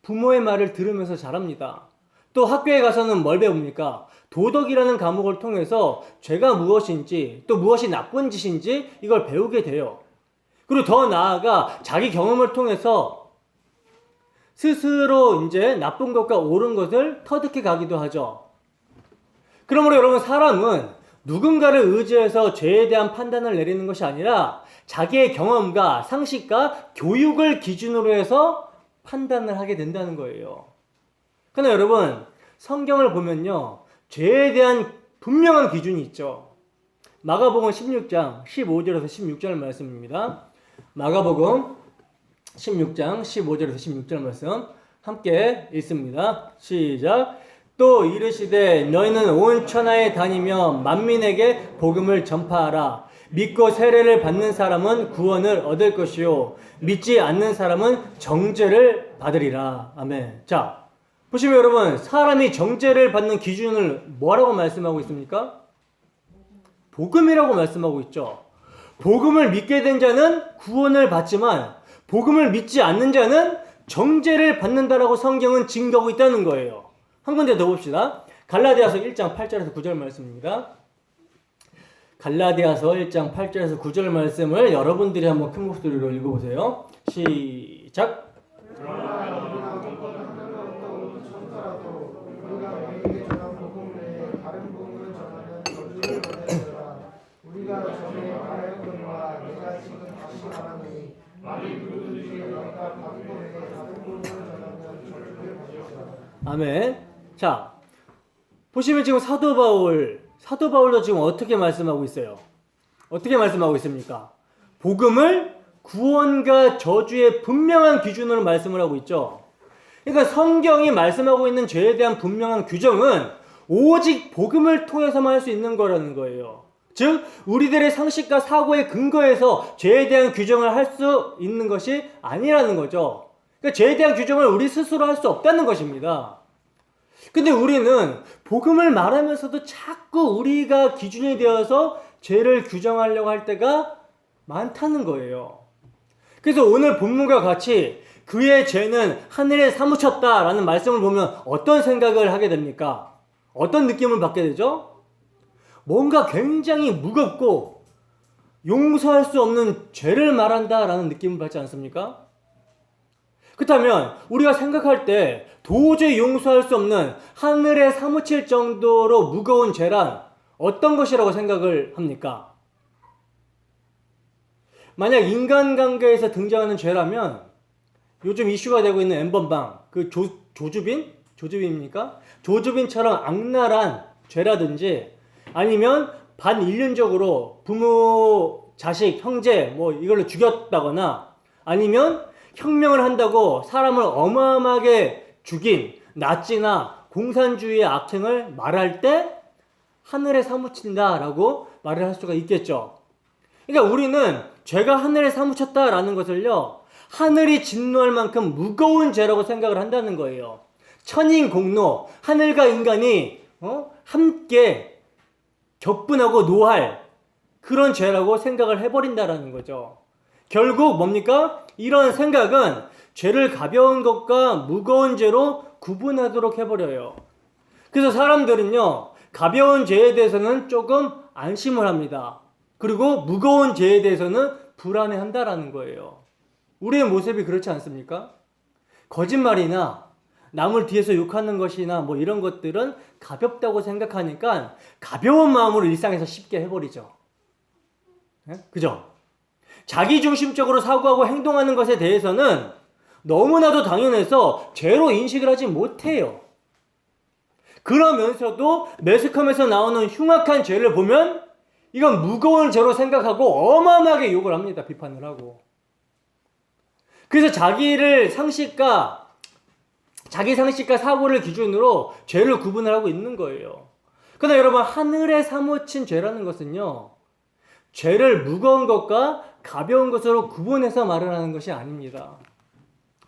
A: 부모의 말을 들으면서 자랍니다. 또 학교에 가서는 뭘 배웁니까? 도덕이라는 과목을 통해서 죄가 무엇인지 또 무엇이 나쁜 짓인지 이걸 배우게 돼요. 그리고 더 나아가 자기 경험을 통해서 스스로 이제 나쁜 것과 옳은 것을 터득해 가기도 하죠. 그러므로 여러분, 사람은 누군가를 의지해서 죄에 대한 판단을 내리는 것이 아니라 자기의 경험과 상식과 교육을 기준으로 해서 판단을 하게 된다는 거예요. 그러나 여러분, 성경을 보면요, 죄에 대한 분명한 기준이 있죠. 마가복음 16장 15절에서 16절 말씀입니다. 마가복음 16장 15절에서 16절 말씀 함께 읽습니다. 시작. 또 이르시되 너희는 온 천하에 다니며 만민에게 복음을 전파하라. 믿고 세례를 받는 사람은 구원을 얻을 것이요 믿지 않는 사람은 정죄를 받으리라. 아멘. 자, 보시면 여러분, 사람이 정죄를 받는 기준을 뭐라고 말씀하고 있습니까? 복음이라고 말씀하고 있죠. 복음을 믿게 된 자는 구원을 받지만 복음을 믿지 않는 자는 정죄를 받는다라고 성경은 증거하고 있다는 거예요. 한 군데 더 봅시다. 갈라디아서 1장 8절에서 9절 말씀입니다. 갈라디아서 1장 8절에서 9절 말씀을 여러분들이 한번 큰 목소리로 읽어보세요. 시작. 아멘. 자, 보시면 지금 사도 바울도 지금 어떻게 말씀하고 있어요? 어떻게 말씀하고 있습니까? 복음을 구원과 저주의 분명한 기준으로 말씀을 하고 있죠. 그러니까 성경이 말씀하고 있는 죄에 대한 분명한 규정은 오직 복음을 통해서만 할 수 있는 거라는 거예요. 즉 우리들의 상식과 사고의 근거에서 죄에 대한 규정을 할 수 있는 것이 아니라는 거죠. 그러니까 죄에 대한 규정을 우리 스스로 할 수 없다는 것입니다. 근데 우리는 복음을 말하면서도 자꾸 우리가 기준이 되어서 죄를 규정하려고 할 때가 많다는 거예요. 그래서 오늘 본문과 같이 그의 죄는 하늘에 사무쳤다라는 말씀을 보면 어떤 생각을 하게 됩니까? 어떤 느낌을 받게 되죠? 뭔가 굉장히 무겁고 용서할 수 없는 죄를 말한다라는 느낌을 받지 않습니까? 그렇다면 우리가 생각할 때 도저히 용서할 수 없는 하늘에 사무칠 정도로 무거운 죄란 어떤 것이라고 생각을 합니까? 만약 인간관계에서 등장하는 죄라면 요즘 이슈가 되고 있는 N번방, 그 조주빈? 조주빈입니까? 조주빈처럼 악랄한 죄라든지 아니면 반인륜적으로 부모, 자식, 형제 뭐 이걸로 죽였다거나 아니면 혁명을 한다고 사람을 어마어마하게 죽인 나치나 공산주의의 악행을 말할 때 하늘에 사무친다라고 말을 할 수가 있겠죠. 그러니까 우리는 죄가 하늘에 사무쳤다라는 것을요, 하늘이 진노할 만큼 무거운 죄라고 생각을 한다는 거예요. 천인공노, 하늘과 인간이 함께 격분하고 노할 그런 죄라고 생각을 해버린다라는 거죠. 결국 뭡니까? 이런 생각은 죄를 가벼운 것과 무거운 죄로 구분하도록 해버려요. 그래서 사람들은요, 가벼운 죄에 대해서는 조금 안심을 합니다. 그리고 무거운 죄에 대해서는 불안해한다라는 거예요. 우리의 모습이 그렇지 않습니까? 거짓말이나 남을 뒤에서 욕하는 것이나 뭐 이런 것들은 가볍다고 생각하니까 가벼운 마음으로 일상에서 쉽게 해버리죠. 그죠? 자기중심적으로 사고하고 행동하는 것에 대해서는 너무나도 당연해서 죄로 인식을 하지 못해요. 그러면서도 매스컴에서 나오는 흉악한 죄를 보면 이건 무거운 죄로 생각하고 어마어마하게 욕을 합니다. 비판을 하고. 그래서 자기 상식과 사고를 기준으로 죄를 구분을 하고 있는 거예요. 그러나 여러분, 하늘에 사무친 죄라는 것은요, 죄를 무거운 것과 가벼운 것으로 구분해서 말을 하는 것이 아닙니다.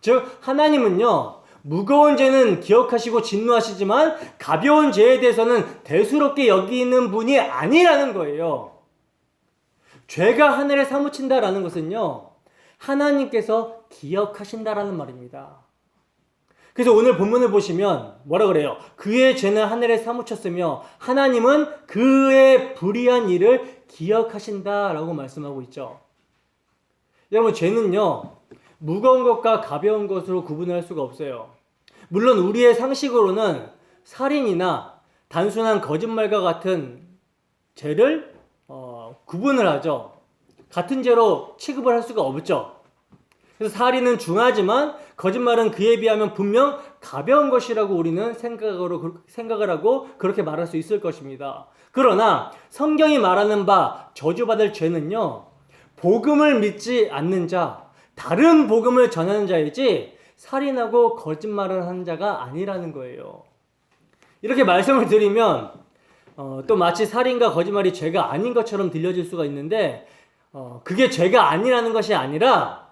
A: 즉 하나님은요, 무거운 죄는 기억하시고 진노하시지만 가벼운 죄에 대해서는 대수롭게 여기는 분이 아니라는 거예요. 죄가 하늘에 사무친다라는 것은요, 하나님께서 기억하신다라는 말입니다. 그래서 오늘 본문을 보시면 뭐라 그래요? 그의 죄는 하늘에 사무쳤으며 하나님은 그의 불의한 일을 기억하신다라고 말씀하고 있죠. 여러분, 죄는요, 무거운 것과 가벼운 것으로 구분할 수가 없어요. 물론 우리의 상식으로는 살인이나 단순한 거짓말과 같은 죄를 구분을 하죠. 같은 죄로 취급을 할 수가 없죠. 그래서 살인은 중하지만 거짓말은 그에 비하면 분명 가벼운 것이라고 우리는 생각을 하고 그렇게 말할 수 있을 것입니다. 그러나 성경이 말하는 바 저주받을 죄는요, 복음을 믿지 않는 자, 다른 복음을 전하는 자이지 살인하고 거짓말을 하는 자가 아니라는 거예요. 이렇게 말씀을 드리면 또 마치 살인과 거짓말이 죄가 아닌 것처럼 들려질 수가 있는데 그게 죄가 아니라는 것이 아니라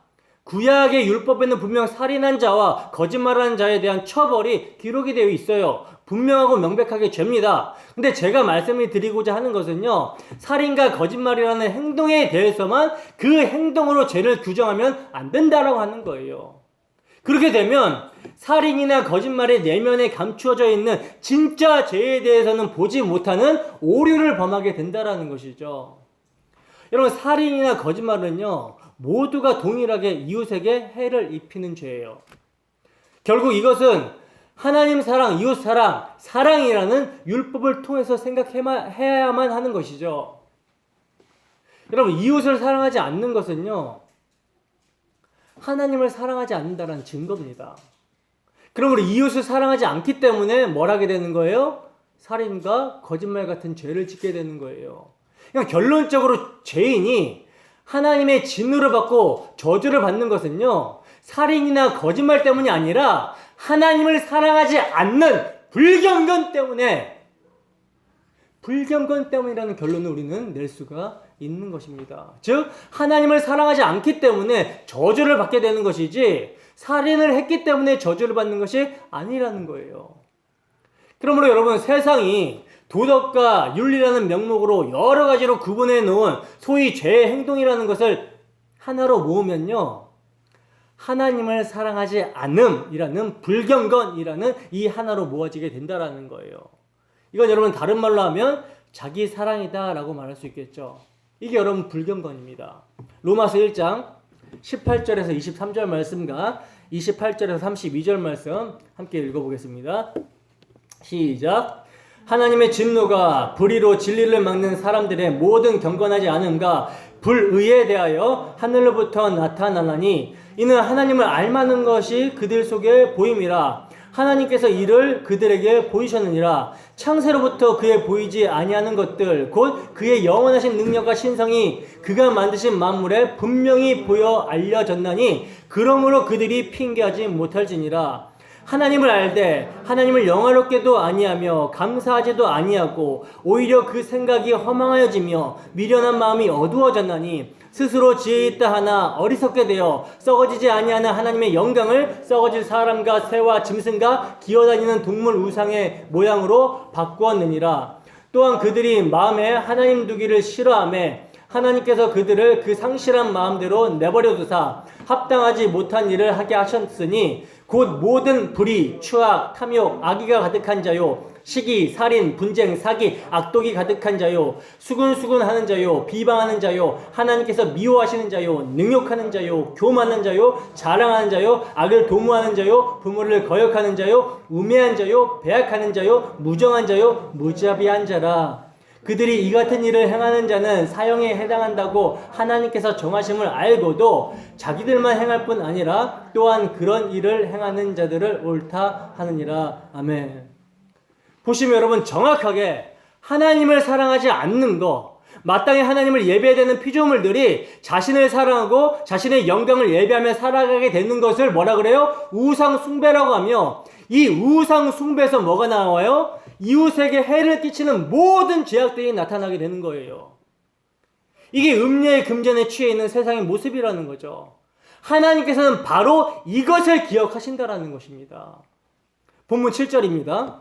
A: 구약의 율법에는 분명 살인한 자와 거짓말하는 자에 대한 처벌이 기록이 되어 있어요. 분명하고 명백하게 죄입니다. 근데 제가 말씀을 드리고자 하는 것은요, 살인과 거짓말이라는 행동에 대해서만 그 행동으로 죄를 규정하면 안 된다라고 하는 거예요. 그렇게 되면 살인이나 거짓말의 내면에 감추어져 있는 진짜 죄에 대해서는 보지 못하는 오류를 범하게 된다라는 것이죠. 여러분, 살인이나 거짓말은요, 모두가 동일하게 이웃에게 해를 입히는 죄예요. 결국 이것은 하나님 사랑, 이웃 사랑, 사랑이라는 율법을 통해서 생각해야만 하는 것이죠. 여러분, 이웃을 사랑하지 않는 것은요, 하나님을 사랑하지 않는다는 증거입니다. 그러므로 이웃을 사랑하지 않기 때문에 뭘 하게 되는 거예요? 살인과 거짓말 같은 죄를 짓게 되는 거예요. 그냥 결론적으로 죄인이 하나님의 진노를 받고 저주를 받는 것은요, 살인이나 거짓말 때문이 아니라 하나님을 사랑하지 않는 불경건 때문이라는 결론을 우리는 낼 수가 있는 것입니다. 즉 하나님을 사랑하지 않기 때문에 저주를 받게 되는 것이지 살인을 했기 때문에 저주를 받는 것이 아니라는 거예요. 그러므로 여러분, 세상이 도덕과 윤리라는 명목으로 여러 가지로 구분해 놓은 소위 죄의 행동이라는 것을 하나로 모으면요, 하나님을 사랑하지 않음이라는 불경건이라는 이 하나로 모아지게 된다라는 거예요. 이건 여러분 다른 말로 하면 자기 사랑이다라고 말할 수 있겠죠. 이게 여러분 불경건입니다. 로마서 1장 18절에서 23절 말씀과 28절에서 32절 말씀 함께 읽어보겠습니다. 시작. 하나님의 진노가 불의로 진리를 막는 사람들의 모든 경건하지 않음과 불의에 대하여 하늘로부터 나타나나니 이는 하나님을 알만한 것이 그들 속에 보임이라. 하나님께서 이를 그들에게 보이셨느니라. 창세로부터 그의 보이지 아니하는 것들 곧 그의 영원하신 능력과 신성이 그가 만드신 만물에 분명히 보여 알려졌나니 그러므로 그들이 핑계하지 못할지니라. 하나님을 알되 하나님을 영화롭게도 아니하며 감사하지도 아니하고 오히려 그 생각이 허망하여지며 미련한 마음이 어두워졌나니 스스로 지혜 있다 하나 어리석게 되어 썩어지지 아니하는 하나님의 영광을 썩어질 사람과 새와 짐승과 기어다니는 동물 우상의 모양으로 바꾸었느니라. 또한 그들이 마음에 하나님 두기를 싫어하며 하나님께서 그들을 그 상실한 마음대로 내버려 두사 합당하지 못한 일을 하게 하셨으니 곧 모든 불의, 추악, 탐욕, 악의가 가득한 자요 시기, 살인, 분쟁, 사기, 악독이 가득한 자요 수군수군하는 자요 비방하는 자요 하나님께서 미워하시는 자요 능욕하는 자요 교만한 자요 자랑하는 자요 악을 도모하는 자요 부모를 거역하는 자요 우매한 자요 배약하는 자요 무정한 자요 무자비한 자라. 그들이 이 같은 일을 행하는 자는 사형에 해당한다고 하나님께서 정하심을 알고도 자기들만 행할 뿐 아니라 또한 그런 일을 행하는 자들을 옳다 하느니라. 아멘. 보시면 여러분 정확하게 하나님을 사랑하지 않는 거, 마땅히 하나님을 예배해야 되는 피조물들이 자신을 사랑하고 자신의 영광을 예배하며 살아가게 되는 것을 뭐라 그래요? 우상 숭배라고 하며, 이 우상 숭배에서 뭐가 나와요? 이웃에게 해를 끼치는 모든 죄악들이 나타나게 되는 거예요. 이게 음녀의 금전에 취해 있는 세상의 모습이라는 거죠. 하나님께서는 바로 이것을 기억하신다라는 것입니다. 본문 7절입니다.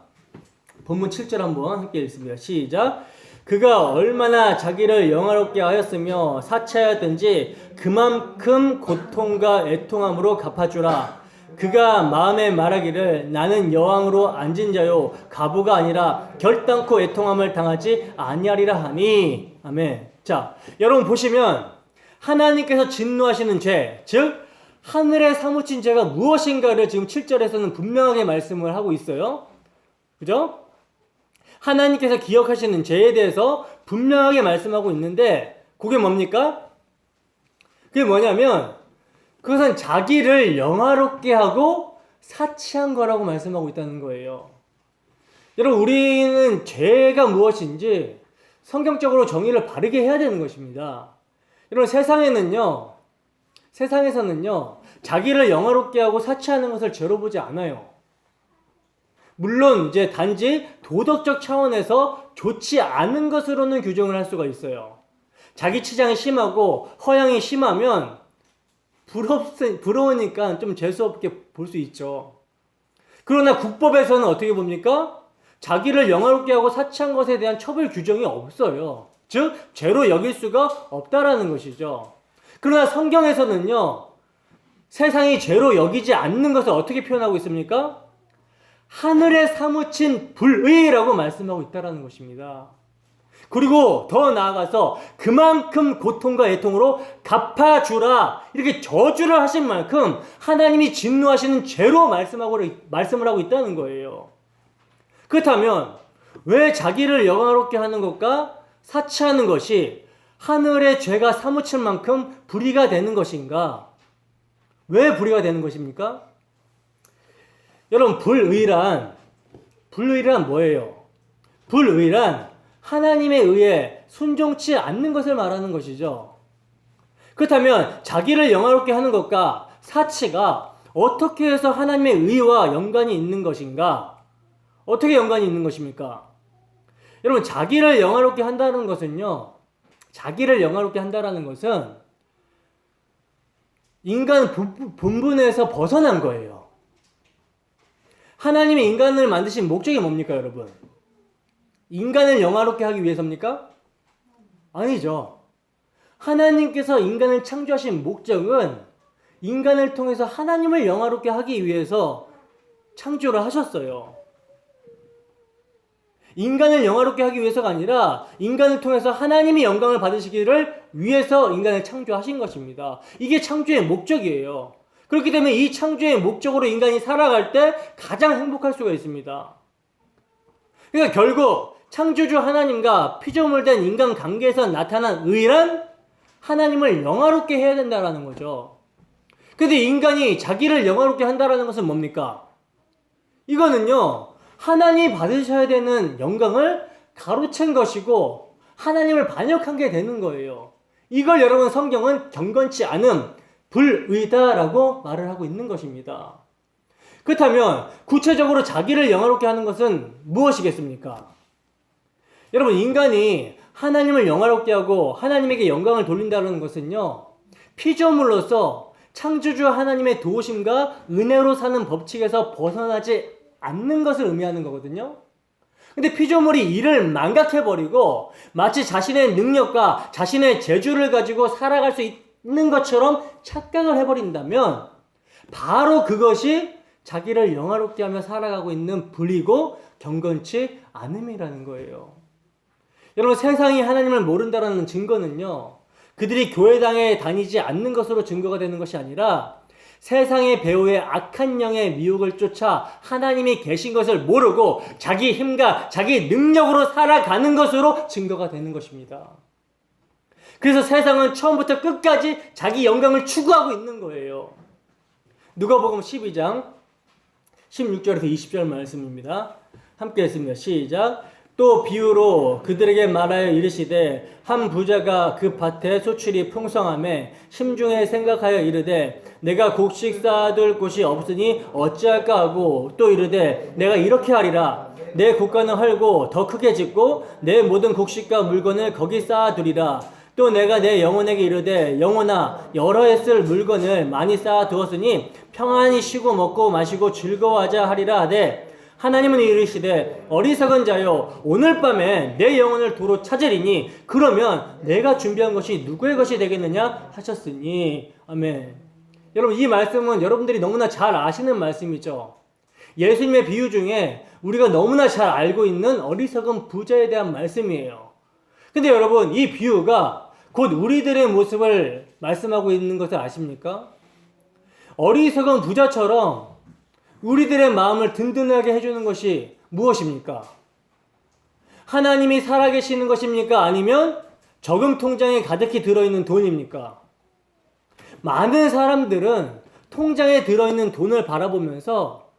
A: 본문 7절 한번 함께 읽습니다. 시작. 그가 얼마나 자기를 영화롭게 하였으며 사치하였든지 그만큼 고통과 애통함으로 갚아주라. 그가 마음에 말하기를 나는 여왕으로 앉은 자요 가부가 아니라 결단코 애통함을 당하지 아니하리라 하니. 아멘. 자, 여러분 보시면 하나님께서 진노하시는 죄, 즉 하늘에 사무친 죄가 무엇인가를 지금 7절에서는 분명하게 말씀을 하고 있어요. 그죠? 하나님께서 기억하시는 죄에 대해서 분명하게 말씀하고 있는데 그게 뭡니까? 그게 뭐냐면 그것은 자기를 영화롭게 하고 사치한 거라고 말씀하고 있다는 거예요. 여러분 우리는 죄가 무엇인지 성경적으로 정의를 바르게 해야 되는 것입니다. 여러분 세상에서는요 자기를 영화롭게 하고 사치하는 것을 죄로 보지 않아요. 물론 이제 단지 도덕적 차원에서 좋지 않은 것으로는 규정을 할 수가 있어요. 자기 치장이 심하고 허영이 심하면 부러우니까 좀 재수없게 볼 수 있죠. 그러나 국법에서는 어떻게 봅니까? 자기를 영화롭게 하고 사치한 것에 대한 처벌 규정이 없어요. 즉 죄로 여길 수가 없다라는 것이죠. 그러나 성경에서는요 세상이 죄로 여기지 않는 것을 어떻게 표현하고 있습니까? 하늘에 사무친 불의라고 말씀하고 있다는 것입니다. 그리고 더 나아가서 그만큼 고통과 애통으로 갚아주라 이렇게 저주를 하신 만큼 하나님이 진노하시는 죄로 말씀을 하고 있다는 거예요. 그렇다면 왜 자기를 영화롭게 하는 것과 사치하는 것이 하늘의 죄가 사무칠 만큼 불의가 되는 것인가? 왜 불의가 되는 것입니까? 여러분 불의란 뭐예요? 불의란 하나님의 의에 순종치 않는 것을 말하는 것이죠. 그렇다면 자기를 영화롭게 하는 것과 사치가 어떻게 해서 하나님의 의와 연관이 있는 것인가? 어떻게 연관이 있는 것입니까? 여러분 자기를 영화롭게 한다는 것은요. 자기를 영화롭게 한다는 것은 인간 본분에서 벗어난 거예요. 하나님이 인간을 만드신 목적이 뭡니까, 여러분? 인간을 영화롭게 하기 위해서입니까? 아니죠. 하나님께서 인간을 창조하신 목적은 인간을 통해서 하나님을 영화롭게 하기 위해서 창조를 하셨어요. 인간을 영화롭게 하기 위해서가 아니라 인간을 통해서 하나님이 영광을 받으시기를 위해서 인간을 창조하신 것입니다. 이게 창조의 목적이에요. 그렇기 때문에 이 창조의 목적으로 인간이 살아갈 때 가장 행복할 수가 있습니다. 그러니까 결국 창조주 하나님과 피조물된 인간 관계에서 나타난 의란 하나님을 영화롭게 해야 된다라는 거죠. 근데 인간이 자기를 영화롭게 한다라는 것은 뭡니까? 이거는요, 하나님이 받으셔야 되는 영광을 가로챈 것이고 하나님을 반역한 게 되는 거예요. 이걸 여러분 성경은 경건치 않음, 불의다라고 말을 하고 있는 것입니다. 그렇다면 구체적으로 자기를 영화롭게 하는 것은 무엇이겠습니까? 여러분, 인간이 하나님을 영화롭게 하고 하나님에게 영광을 돌린다는 것은요, 피조물로서 창조주 하나님의 도우심과 은혜로 사는 법칙에서 벗어나지 않는 것을 의미하는 거거든요. 근데 피조물이 이를 망각해버리고 마치 자신의 능력과 자신의 재주를 가지고 살아갈 수 있는 것처럼 착각을 해버린다면 바로 그것이 자기를 영화롭게 하며 살아가고 있는 불이고 경건치 않음이라는 거예요. 여러분, 세상이 하나님을 모른다는 증거는요, 그들이 교회당에 다니지 않는 것으로 증거가 되는 것이 아니라 세상의 배후의 악한 영의 미혹을 쫓아 하나님이 계신 것을 모르고 자기 힘과 자기 능력으로 살아가는 것으로 증거가 되는 것입니다. 그래서 세상은 처음부터 끝까지 자기 영광을 추구하고 있는 거예요. 누가복음 12장 16절에서 20절 말씀입니다. 함께 했습니다. 시작. 또 비유로 그들에게 말하여 이르시되 한 부자가 그 밭에 소출이 풍성함에 심중에 생각하여 이르되 내가 곡식 쌓아둘 곳이 없으니 어찌할까 하고 또 이르되 내가 이렇게 하리라 내 곡간을 헐고 더 크게 짓고 내 모든 곡식과 물건을 거기 쌓아두리라 또 내가 내 영혼에게 이르되 영혼아 여러 해 쓸 물건을 많이 쌓아두었으니 평안히 쉬고 먹고 마시고 즐거워하자 하리라 하되 하나님은 이르시되 어리석은 자여 오늘 밤에 내 영혼을 도로 찾으리니 그러면 내가 준비한 것이 누구의 것이 되겠느냐 하셨으니. 아멘. 여러분, 이 말씀은 여러분들이 너무나 잘 아시는 말씀이죠. 예수님의 비유 중에 우리가 너무나 잘 알고 있는 어리석은 부자에 대한 말씀이에요. 근데 여러분, 이 비유가 곧 우리들의 모습을 말씀하고 있는 것을 아십니까? 어리석은 부자처럼 우리들의 마음을 든든하게 해주는 것이 무엇입니까? 하나님이 살아계시는 것입니까? 아니면 저금 통장에 가득히 들어있는 돈입니까? 많은 사람들은 통장에 들어있는 돈을 바라보면서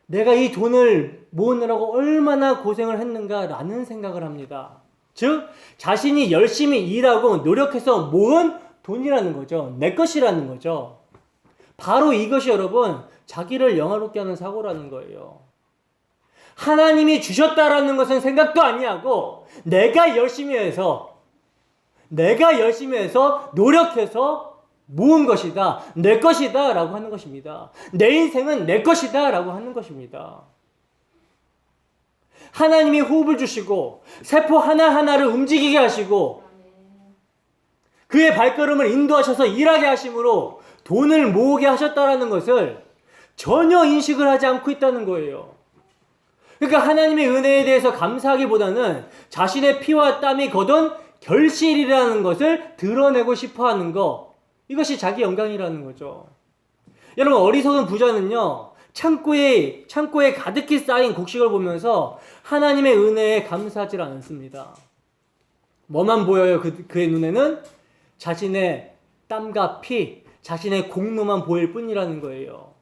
A: 내가 이 돈을 모으느라고 얼마나 고생을 했는가라는 생각을 합니다. 즉, 자신이 열심히 일하고 노력해서 모은 돈이라는 거죠. 내 것이라는 거죠. 바로 이것이 여러분, 자기를 영화롭게 하는 사고라는 거예요. 하나님이 주셨다라는 것은 생각도 아니하고 내가 열심히 해서 노력해서 모은 것이다, 내 것이다 라고 하는 것입니다. 내 인생은 내 것이다 라고 하는 것입니다. 하나님이 호흡을 주시고 세포 하나하나를 움직이게 하시고 그의 발걸음을 인도하셔서 일하게 하심으로 돈을 모으게 하셨다라는 것을 전혀 인식을 하지 않고 있다는 거예요. 그러니까 하나님의 은혜에 대해서 감사하기보다는 자신의 피와 땀이 거둔 결실이라는 것을 드러내고 싶어하는 것, 이것이 자기 영광이라는 거죠. 여러분, 어리석은 부자는요, 창고에 가득히 쌓인 곡식을 보면서 하나님의 은혜에 감사하지 않습니다. 뭐만 보여요? 그의 눈에는 자신의 땀과 피, 자신의 공로만 보일 뿐이라는 거예요.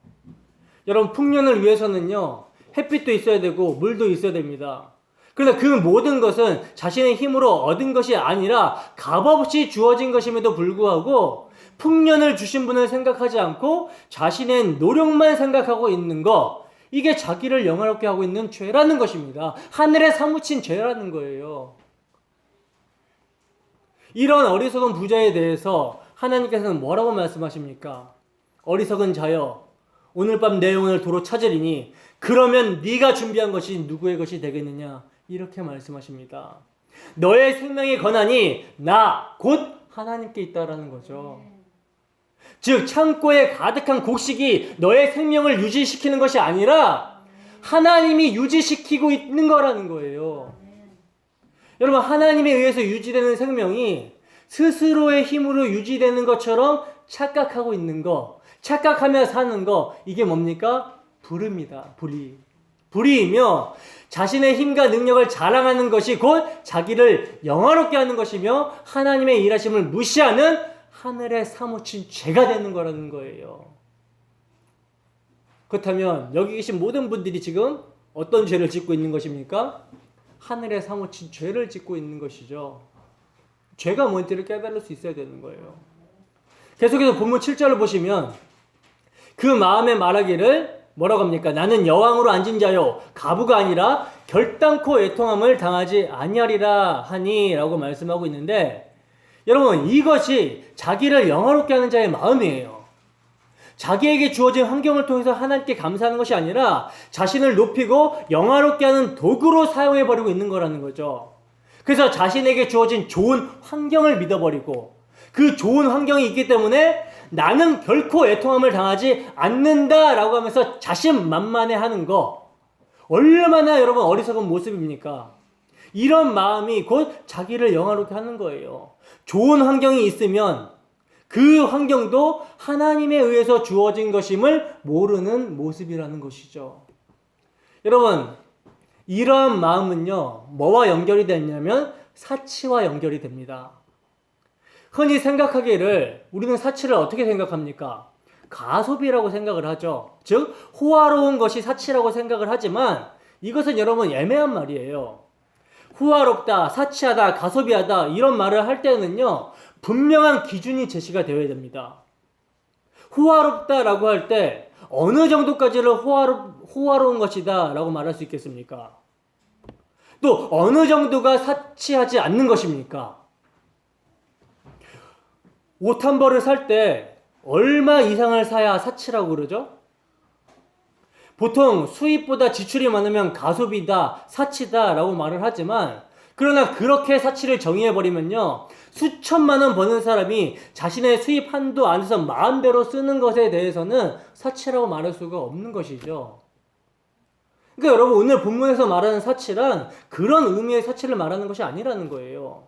A: 여러분, 풍년을 위해서는요, 햇빛도 있어야 되고 물도 있어야 됩니다. 그러나 그 모든 것은 자신의 힘으로 얻은 것이 아니라 값없이 주어진 것임에도 불구하고 풍년을 주신 분을 생각하지 않고 자신의 노력만 생각하고 있는 것, 이게 자기를 영화롭게 하고 있는 죄라는 것입니다. 하늘에 사무친 죄라는 거예요. 이런 어리석은 부자에 대해서 하나님께서는 뭐라고 말씀하십니까? 어리석은 자여 오늘 밤 내 영혼을 도로 찾으리니 그러면 네가 준비한 것이 누구의 것이 되겠느냐, 이렇게 말씀하십니다. 너의 생명의 권한이 나 곧 하나님께 있다라는 거죠. 즉 창고에 가득한 곡식이 너의 생명을 유지시키는 것이 아니라 하나님이 유지시키고 있는 거라는 거예요. 여러분, 하나님에 의해서 유지되는 생명이 스스로의 힘으로 유지되는 것처럼 착각하고 있는 거, 착각하며 사는 거, 이게 뭡니까? 불의입니다. 불의이며 자신의 힘과 능력을 자랑하는 것이 곧 자기를 영화롭게 하는 것이며 하나님의 일하심을 무시하는 하늘에 사무친 죄가 되는 거라는 거예요. 그렇다면 여기 계신 모든 분들이 지금 어떤 죄를 짓고 있는 것입니까? 하늘에 사무친 죄를 짓고 있는 것이죠. 죄가 뭔지를 깨달을 수 있어야 되는 거예요. 계속해서 본문 7절을 보시면 그 마음에 말하기를 뭐라고 합니까? 나는 여왕으로 앉은 자요 가부가 아니라 결단코 애통함을 당하지 아니하리라 하니 라고 말씀하고 있는데, 여러분 이것이 자기를 영화롭게 하는 자의 마음이에요. 자기에게 주어진 환경을 통해서 하나님께 감사하는 것이 아니라 자신을 높이고 영화롭게 하는 도구로 사용해버리고 있는 거라는 거죠. 그래서 자신에게 주어진 좋은 환경을 믿어버리고 그 좋은 환경이 있기 때문에 나는 결코 애통함을 당하지 않는다라고 하면서 자신만만해하는 거, 얼마나 여러분 어리석은 모습입니까? 이런 마음이 곧 자기를 영화롭게 하는 거예요. 좋은 환경이 있으면 그 환경도 하나님에 의해서 주어진 것임을 모르는 모습이라는 것이죠. 여러분, 이러한 마음은요, 뭐와 연결이 됐냐면 사치와 연결이 됩니다. 흔히 생각하기를 우리는 사치를 어떻게 생각합니까? 가소비라고 생각을 하죠. 즉 호화로운 것이 사치라고 생각을 하지만 이것은 여러분 애매한 말이에요. 호화롭다, 사치하다, 가소비하다 이런 말을 할 때는요, 분명한 기준이 제시가 되어야 됩니다. 호화롭다라고 할 때 어느 정도까지를 호화로운 것이다 라고 말할 수 있겠습니까? 또 어느 정도가 사치하지 않는 것입니까? 옷 한 벌을 살 때 얼마 이상을 사야 사치라고 그러죠? 보통 수입보다 지출이 많으면 가소비다, 사치다 라고 말을 하지만, 그러나 그렇게 사치를 정의해버리면요, 수천만 원 버는 사람이 자신의 수입 한도 안에서 마음대로 쓰는 것에 대해서는 사치라고 말할 수가 없는 것이죠. 그러니까 여러분, 오늘 본문에서 말하는 사치란 그런 의미의 사치를 말하는 것이 아니라는 거예요.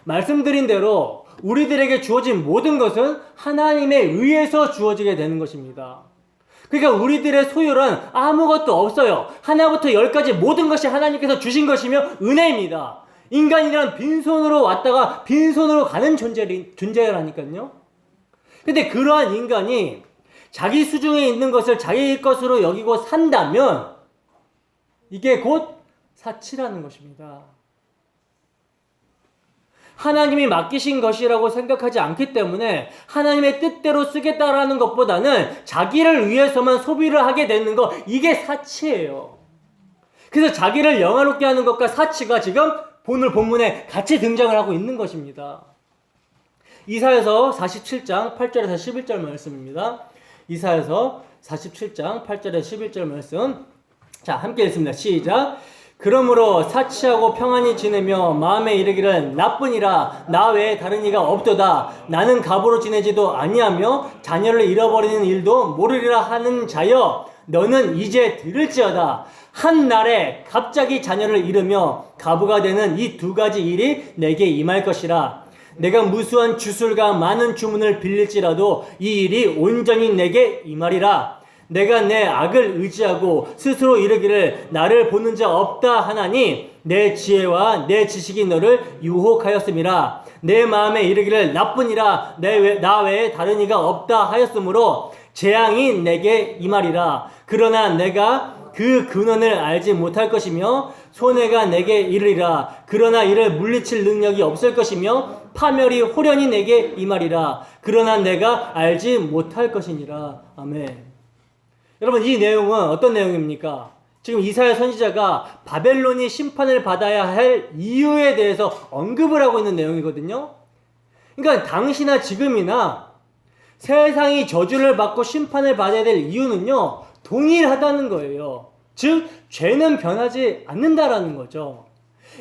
A: 말씀드린 대로 우리들에게 주어진 모든 것은 하나님에 의해서 주어지게 되는 것입니다. 그러니까 우리들의 소유란 아무것도 없어요. 하나부터 열까지 모든 것이 하나님께서 주신 것이며 은혜입니다. 인간이란 빈손으로 왔다가 빈손으로 가는 존재라니까요. 근데 그러한 인간이 자기 수중에 있는 것을 자기 것으로 여기고 산다면 이게 곧 사치라는 것입니다. 하나님이 맡기신 것이라고 생각하지 않기 때문에 하나님의 뜻대로 쓰겠다라는 것보다는 자기를 위해서만 소비를 하게 되는 것, 이게 사치예요. 그래서 자기를 영화롭게 하는 것과 사치가 지금 오늘 본문에 같이 등장을 하고 있는 것입니다. 이사야서 47장 8절에서 11절 말씀입니다. 이사야서 47장 8절에서 11절 말씀. 자, 함께 읽습니다. 시작. 그러므로 사치하고 평안히 지내며 마음에 이르기를 나뿐이라 나 외에 다른 이가 없도다. 나는 갑으로 지내지도 아니하며 자녀를 잃어버리는 일도 모르리라 하는 자여, 너는 이제 들을지어다. 한 날에 갑자기 자녀를 잃으며 가부가 되는 이 두 가지 일이 내게 임할 것이라. 내가 무수한 주술과 많은 주문을 빌릴지라도 이 일이 온전히 내게 임하리라. 내가 내 악을 의지하고 스스로 이르기를 나를 보는 자 없다 하나니 내 지혜와 내 지식이 너를 유혹하였음이라. 내 마음에 이르기를 나뿐이라 나 외에 다른 이가 없다 하였으므로 재앙이 내게 임하리라. 그러나 내가 그 근원을 알지 못할 것이며 손해가 내게 이르리라. 그러나 이를 물리칠 능력이 없을 것이며 파멸이 호련히 내게 임하리라. 그러나 내가 알지 못할 것이니라. 아멘. 여러분, 이 내용은 어떤 내용입니까? 지금 이사야 선지자가 바벨론이 심판을 받아야 할 이유에 대해서 언급을 하고 있는 내용이거든요. 그러니까 당시나 지금이나 세상이 저주를 받고 심판을 받아야 될 이유는요, 동일하다는 거예요. 즉 죄는 변하지 않는다라는 거죠.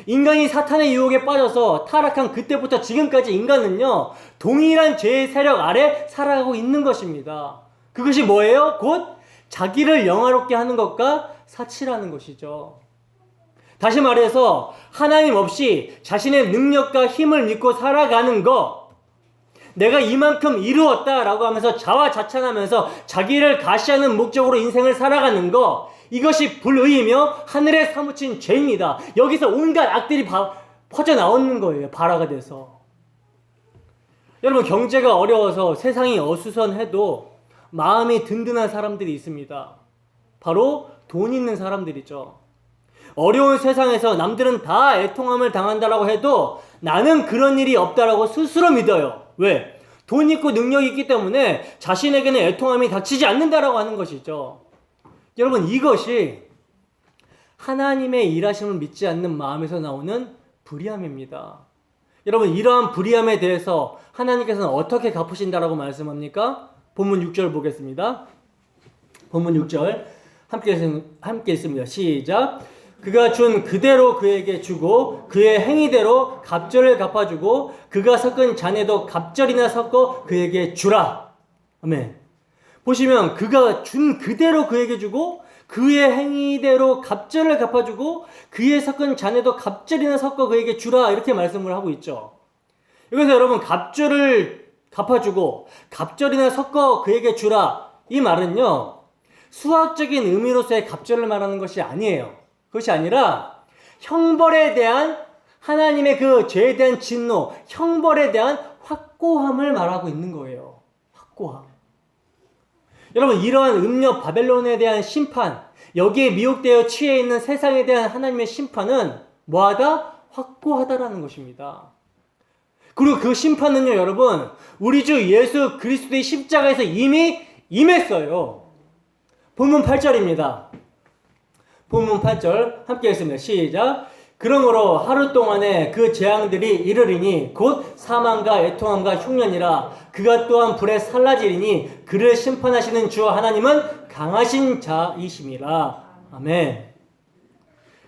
A: 인간이 사탄의 유혹에 빠져서 타락한 그때부터 지금까지 인간은요, 동일한 죄의 세력 아래 살아가고 있는 것입니다. 그것이 뭐예요? 곧 자기를 영화롭게 하는 것과 사치라는 것이죠. 다시 말해서 하나님 없이 자신의 능력과 힘을 믿고 살아가는 것, 내가 이만큼 이루었다라고 하면서 자화자찬하면서 자기를 가시하는 목적으로 인생을 살아가는 거, 이것이 불의이며 하늘에 사무친 죄입니다. 여기서 온갖 악들이 퍼져 나오는 거예요. 발화가 돼서. 여러분, 경제가 어려워서 세상이 어수선해도 마음이 든든한 사람들이 있습니다. 바로 돈 있는 사람들이죠. 어려운 세상에서 남들은 다 애통함을 당한다라고 해도 나는 그런 일이 없다라고 스스로 믿어요. 왜? 돈 있고 능력이 있기 때문에 자신에게는 애통함이 닥치지 않는다라고 하는 것이죠. 여러분, 이것이 하나님의 일하심을 믿지 않는 마음에서 나오는 불의함입니다. 여러분, 이러한 불의함에 대해서 하나님께서는 어떻게 갚으신다라고 말씀합니까? 본문 6절 보겠습니다. 본문 6절 함께 읽습니다. 시작. 그가 준 그대로 그에게 주고 그의 행위대로 갑절을 갚아주고 그가 섞은 잔에도 갑절이나 섞어 그에게 주라. 아멘. 보시면 그가 준 그대로 그에게 주고 그의 행위대로 갑절을 갚아주고 그의 섞은 잔에도 갑절이나 섞어 그에게 주라, 이렇게 말씀을 하고 있죠. 여기서 여러분, 갑절을 갚아주고 갑절이나 섞어 그에게 주라, 이 말은요 수학적인 의미로서의 갑절을 말하는 것이 아니에요. 그것이 아니라 형벌에 대한 하나님의 그 죄에 대한 진노, 형벌에 대한 확고함을 말하고 있는 거예요. 확고함. 여러분, 이러한 음녀 바벨론에 대한 심판, 여기에 미혹되어 취해 있는 세상에 대한 하나님의 심판은 뭐하다? 확고하다라는 것입니다. 그리고 그 심판은요, 여러분, 우리 주 예수 그리스도의 십자가에서 이미 임했어요. 본문 8절입니다. 본문 8절 함께 읽습니다. 시작. 그러므로 하루 동안에 그 재앙들이 이르리니 곧 사망과 애통함과 흉년이라. 그가 또한 불에 살라지리니 그를 심판하시는 주 하나님은 강하신 자이심이라. 아멘.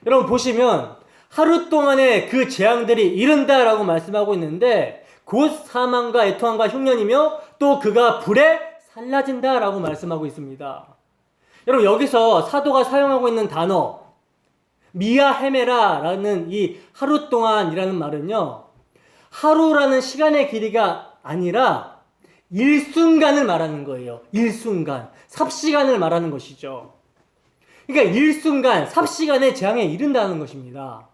A: 여러분, 보시면 하루 동안에 그 재앙들이 이른다라고 말씀하고 있는데 곧 사망과 애통함과 흉년이며 또 그가 불에 살라진다라고 말씀하고 있습니다. 여러분, 여기서 사도가 사용하고 있는 단어 미아 헤메라라는 이 하루 동안이라는 말은요, 하루라는 시간의 길이가 아니라 일순간을 말하는 거예요. 일순간, 삽시간을 말하는 것이죠. 그러니까 일순간, 삽시간에 재앙에 이른다는 것입니다.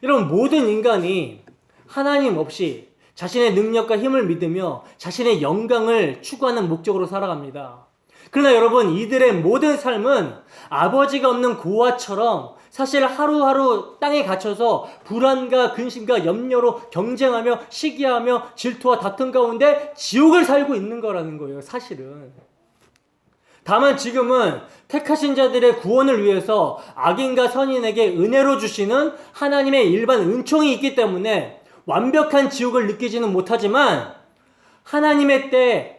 A: 여러분, 모든 인간이 하나님 없이 자신의 능력과 힘을 믿으며 자신의 영광을 추구하는 목적으로 살아갑니다. 그러나 여러분, 이들의 모든 삶은 아버지가 없는 고아처럼 사실 하루하루 땅에 갇혀서 불안과 근심과 염려로 경쟁하며 시기하며 질투와 다툼 가운데 지옥을 살고 있는 거라는 거예요, 사실은. 다만 지금은 택하신 자들의 구원을 위해서 악인과 선인에게 은혜로 주시는 하나님의 일반 은총이 있기 때문에 완벽한 지옥을 느끼지는 못하지만 하나님의 때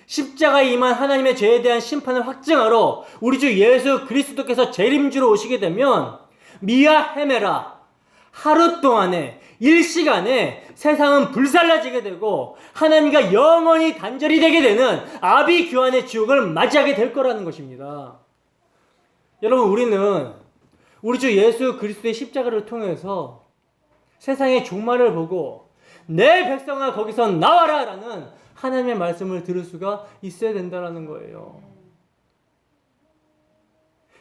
A: 십자가에 임한 하나님의 죄에 대한 심판을 확증하러 우리 주 예수 그리스도께서 재림주로 오시게 되면 미아 헤메라, 하루 동안에 일시간에 세상은 불살라지게 되고 하나님과 영원히 단절이 되게 되는 아비규환의 지옥을 맞이하게 될 거라는 것입니다. 여러분, 우리는 우리 주 예수 그리스도의 십자가를 통해서 세상의 종말을 보고 내 백성아 거기서 나와라 라는 하나님의 말씀을 들을 수가 있어야 된다는 거예요.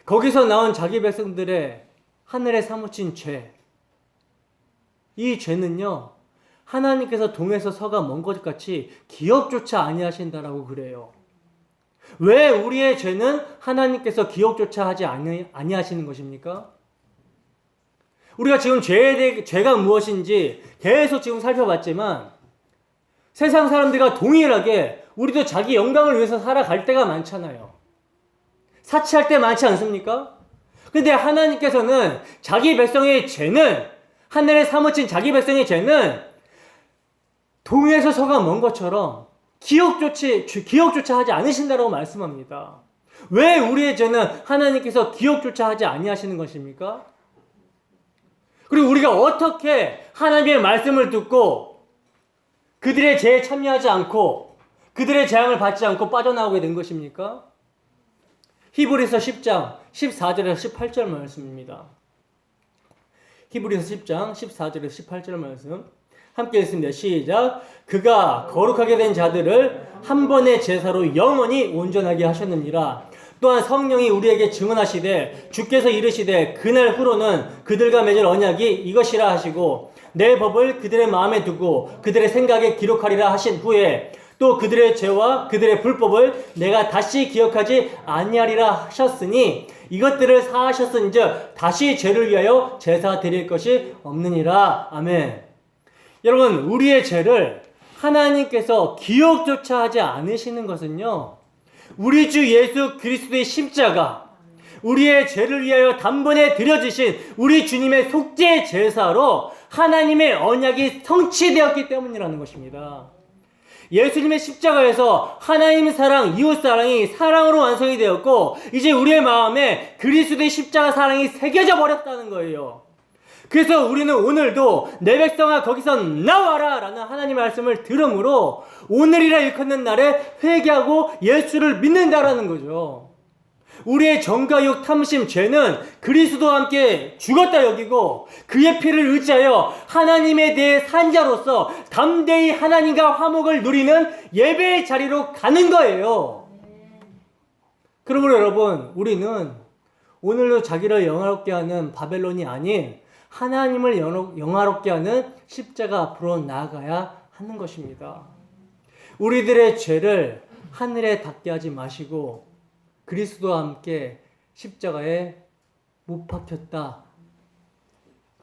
A: 거기서 나온 자기 백성들의 하늘에 사무친 죄, 이 죄는요 하나님께서 동에서 서가 먼 것같이 기억조차 아니하신다라고 그래요. 왜 우리의 죄는 하나님께서 기억조차 하지 아니하시는 것입니까? 우리가 지금 죄가 무엇인지 계속 지금 살펴봤지만 세상 사람들과 동일하게 우리도 자기 영광을 위해서 살아갈 때가 많잖아요. 사치할 때 많지 않습니까? 근데 하나님께서는 자기 백성의 죄는, 하늘에 사무친 자기 백성의 죄는 동에서 서가 먼 것처럼 기억조차 하지 않으신다라고 말씀합니다. 왜 우리의 죄는 하나님께서 기억조차 하지 아니하시는 것입니까? 그리고 우리가 어떻게 하나님의 말씀을 듣고 그들의 죄에 참여하지 않고 그들의 재앙을 받지 않고 빠져나오게 된 것입니까? 히브리서 10장 14절에서 18절 말씀입니다. 히브리서 10장 14절에서 18절 말씀 함께 읽습니다. 시작. 그가 거룩하게 된 자들을 한 번의 제사로 영원히 온전하게 하셨느니라. 또한 성령이 우리에게 증언하시되 주께서 이르시되 그날 후로는 그들과 맺을 언약이 이것이라 하시고 내 법을 그들의 마음에 두고 그들의 생각에 기록하리라 하신 후에 또 그들의 죄와 그들의 불법을 내가 다시 기억하지 아니하리라 하셨으니 이것들을 사하셨은즉 다시 죄를 위하여 제사 드릴 것이 없느니라. 아멘. 여러분, 우리의 죄를 하나님께서 기억조차 하지 않으시는 것은요, 우리 주 예수 그리스도의 십자가, 우리의 죄를 위하여 단번에 드려지신 우리 주님의 속죄 제사로 하나님의 언약이 성취되었기 때문이라는 것입니다. 예수님의 십자가에서 하나님의 사랑, 이웃 사랑이 사랑으로 완성이 되었고 이제 우리의 마음에 그리스도의 십자가 사랑이 새겨져 버렸다는 거예요. 그래서 우리는 오늘도 내 백성아 거기서 나와라 라는 하나님의 말씀을 들음으로 오늘이라 일컫는 날에 회개하고 예수를 믿는다라는 거죠. 우리의 정과 욕, 탐심, 죄는 그리스도와 함께 죽었다 여기고 그의 피를 의지하여 하나님에 대해 산 자로서 담대히 하나님과 화목을 누리는 예배의 자리로 가는 거예요. 그러므로 여러분, 우리는 오늘도 자기를 영화롭게 하는 바벨론이 아닌 하나님을 영화롭게 하는 십자가 앞으로 나아가야 하는 것입니다. 우리들의 죄를 하늘에 닿게 하지 마시고 그리스도와 함께 십자가에 못 박혔다.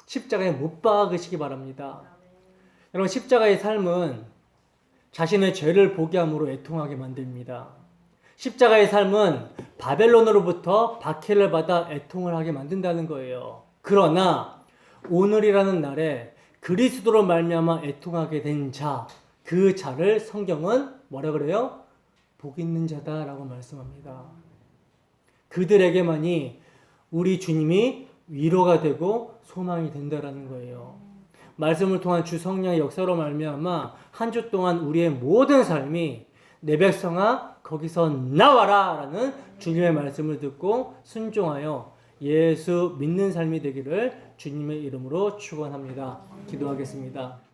A: 십자가에 못 박으시기 바랍니다. 여러분, 십자가의 삶은 자신의 죄를 보게 함으로 애통하게 만듭니다. 십자가의 삶은 바벨론으로부터 박해를 받아 애통을 하게 만든다는 거예요. 그러나 오늘이라는 날에 그리스도로 말미암아 애통하게 된 자, 그 자를 성경은 뭐라 그래요? 복 있는 자다라고 말씀합니다. 그들에게만이 우리 주님이 위로가 되고 소망이 된다라는 거예요. 말씀을 통한 주 성령의 역사로 말미암아 한 주 동안 우리의 모든 삶이 내 백성아 거기서 나와라 라는 주님의 말씀을 듣고 순종하여 예수 믿는 삶이 되기를 주님의 이름으로 축원합니다. 기도하겠습니다.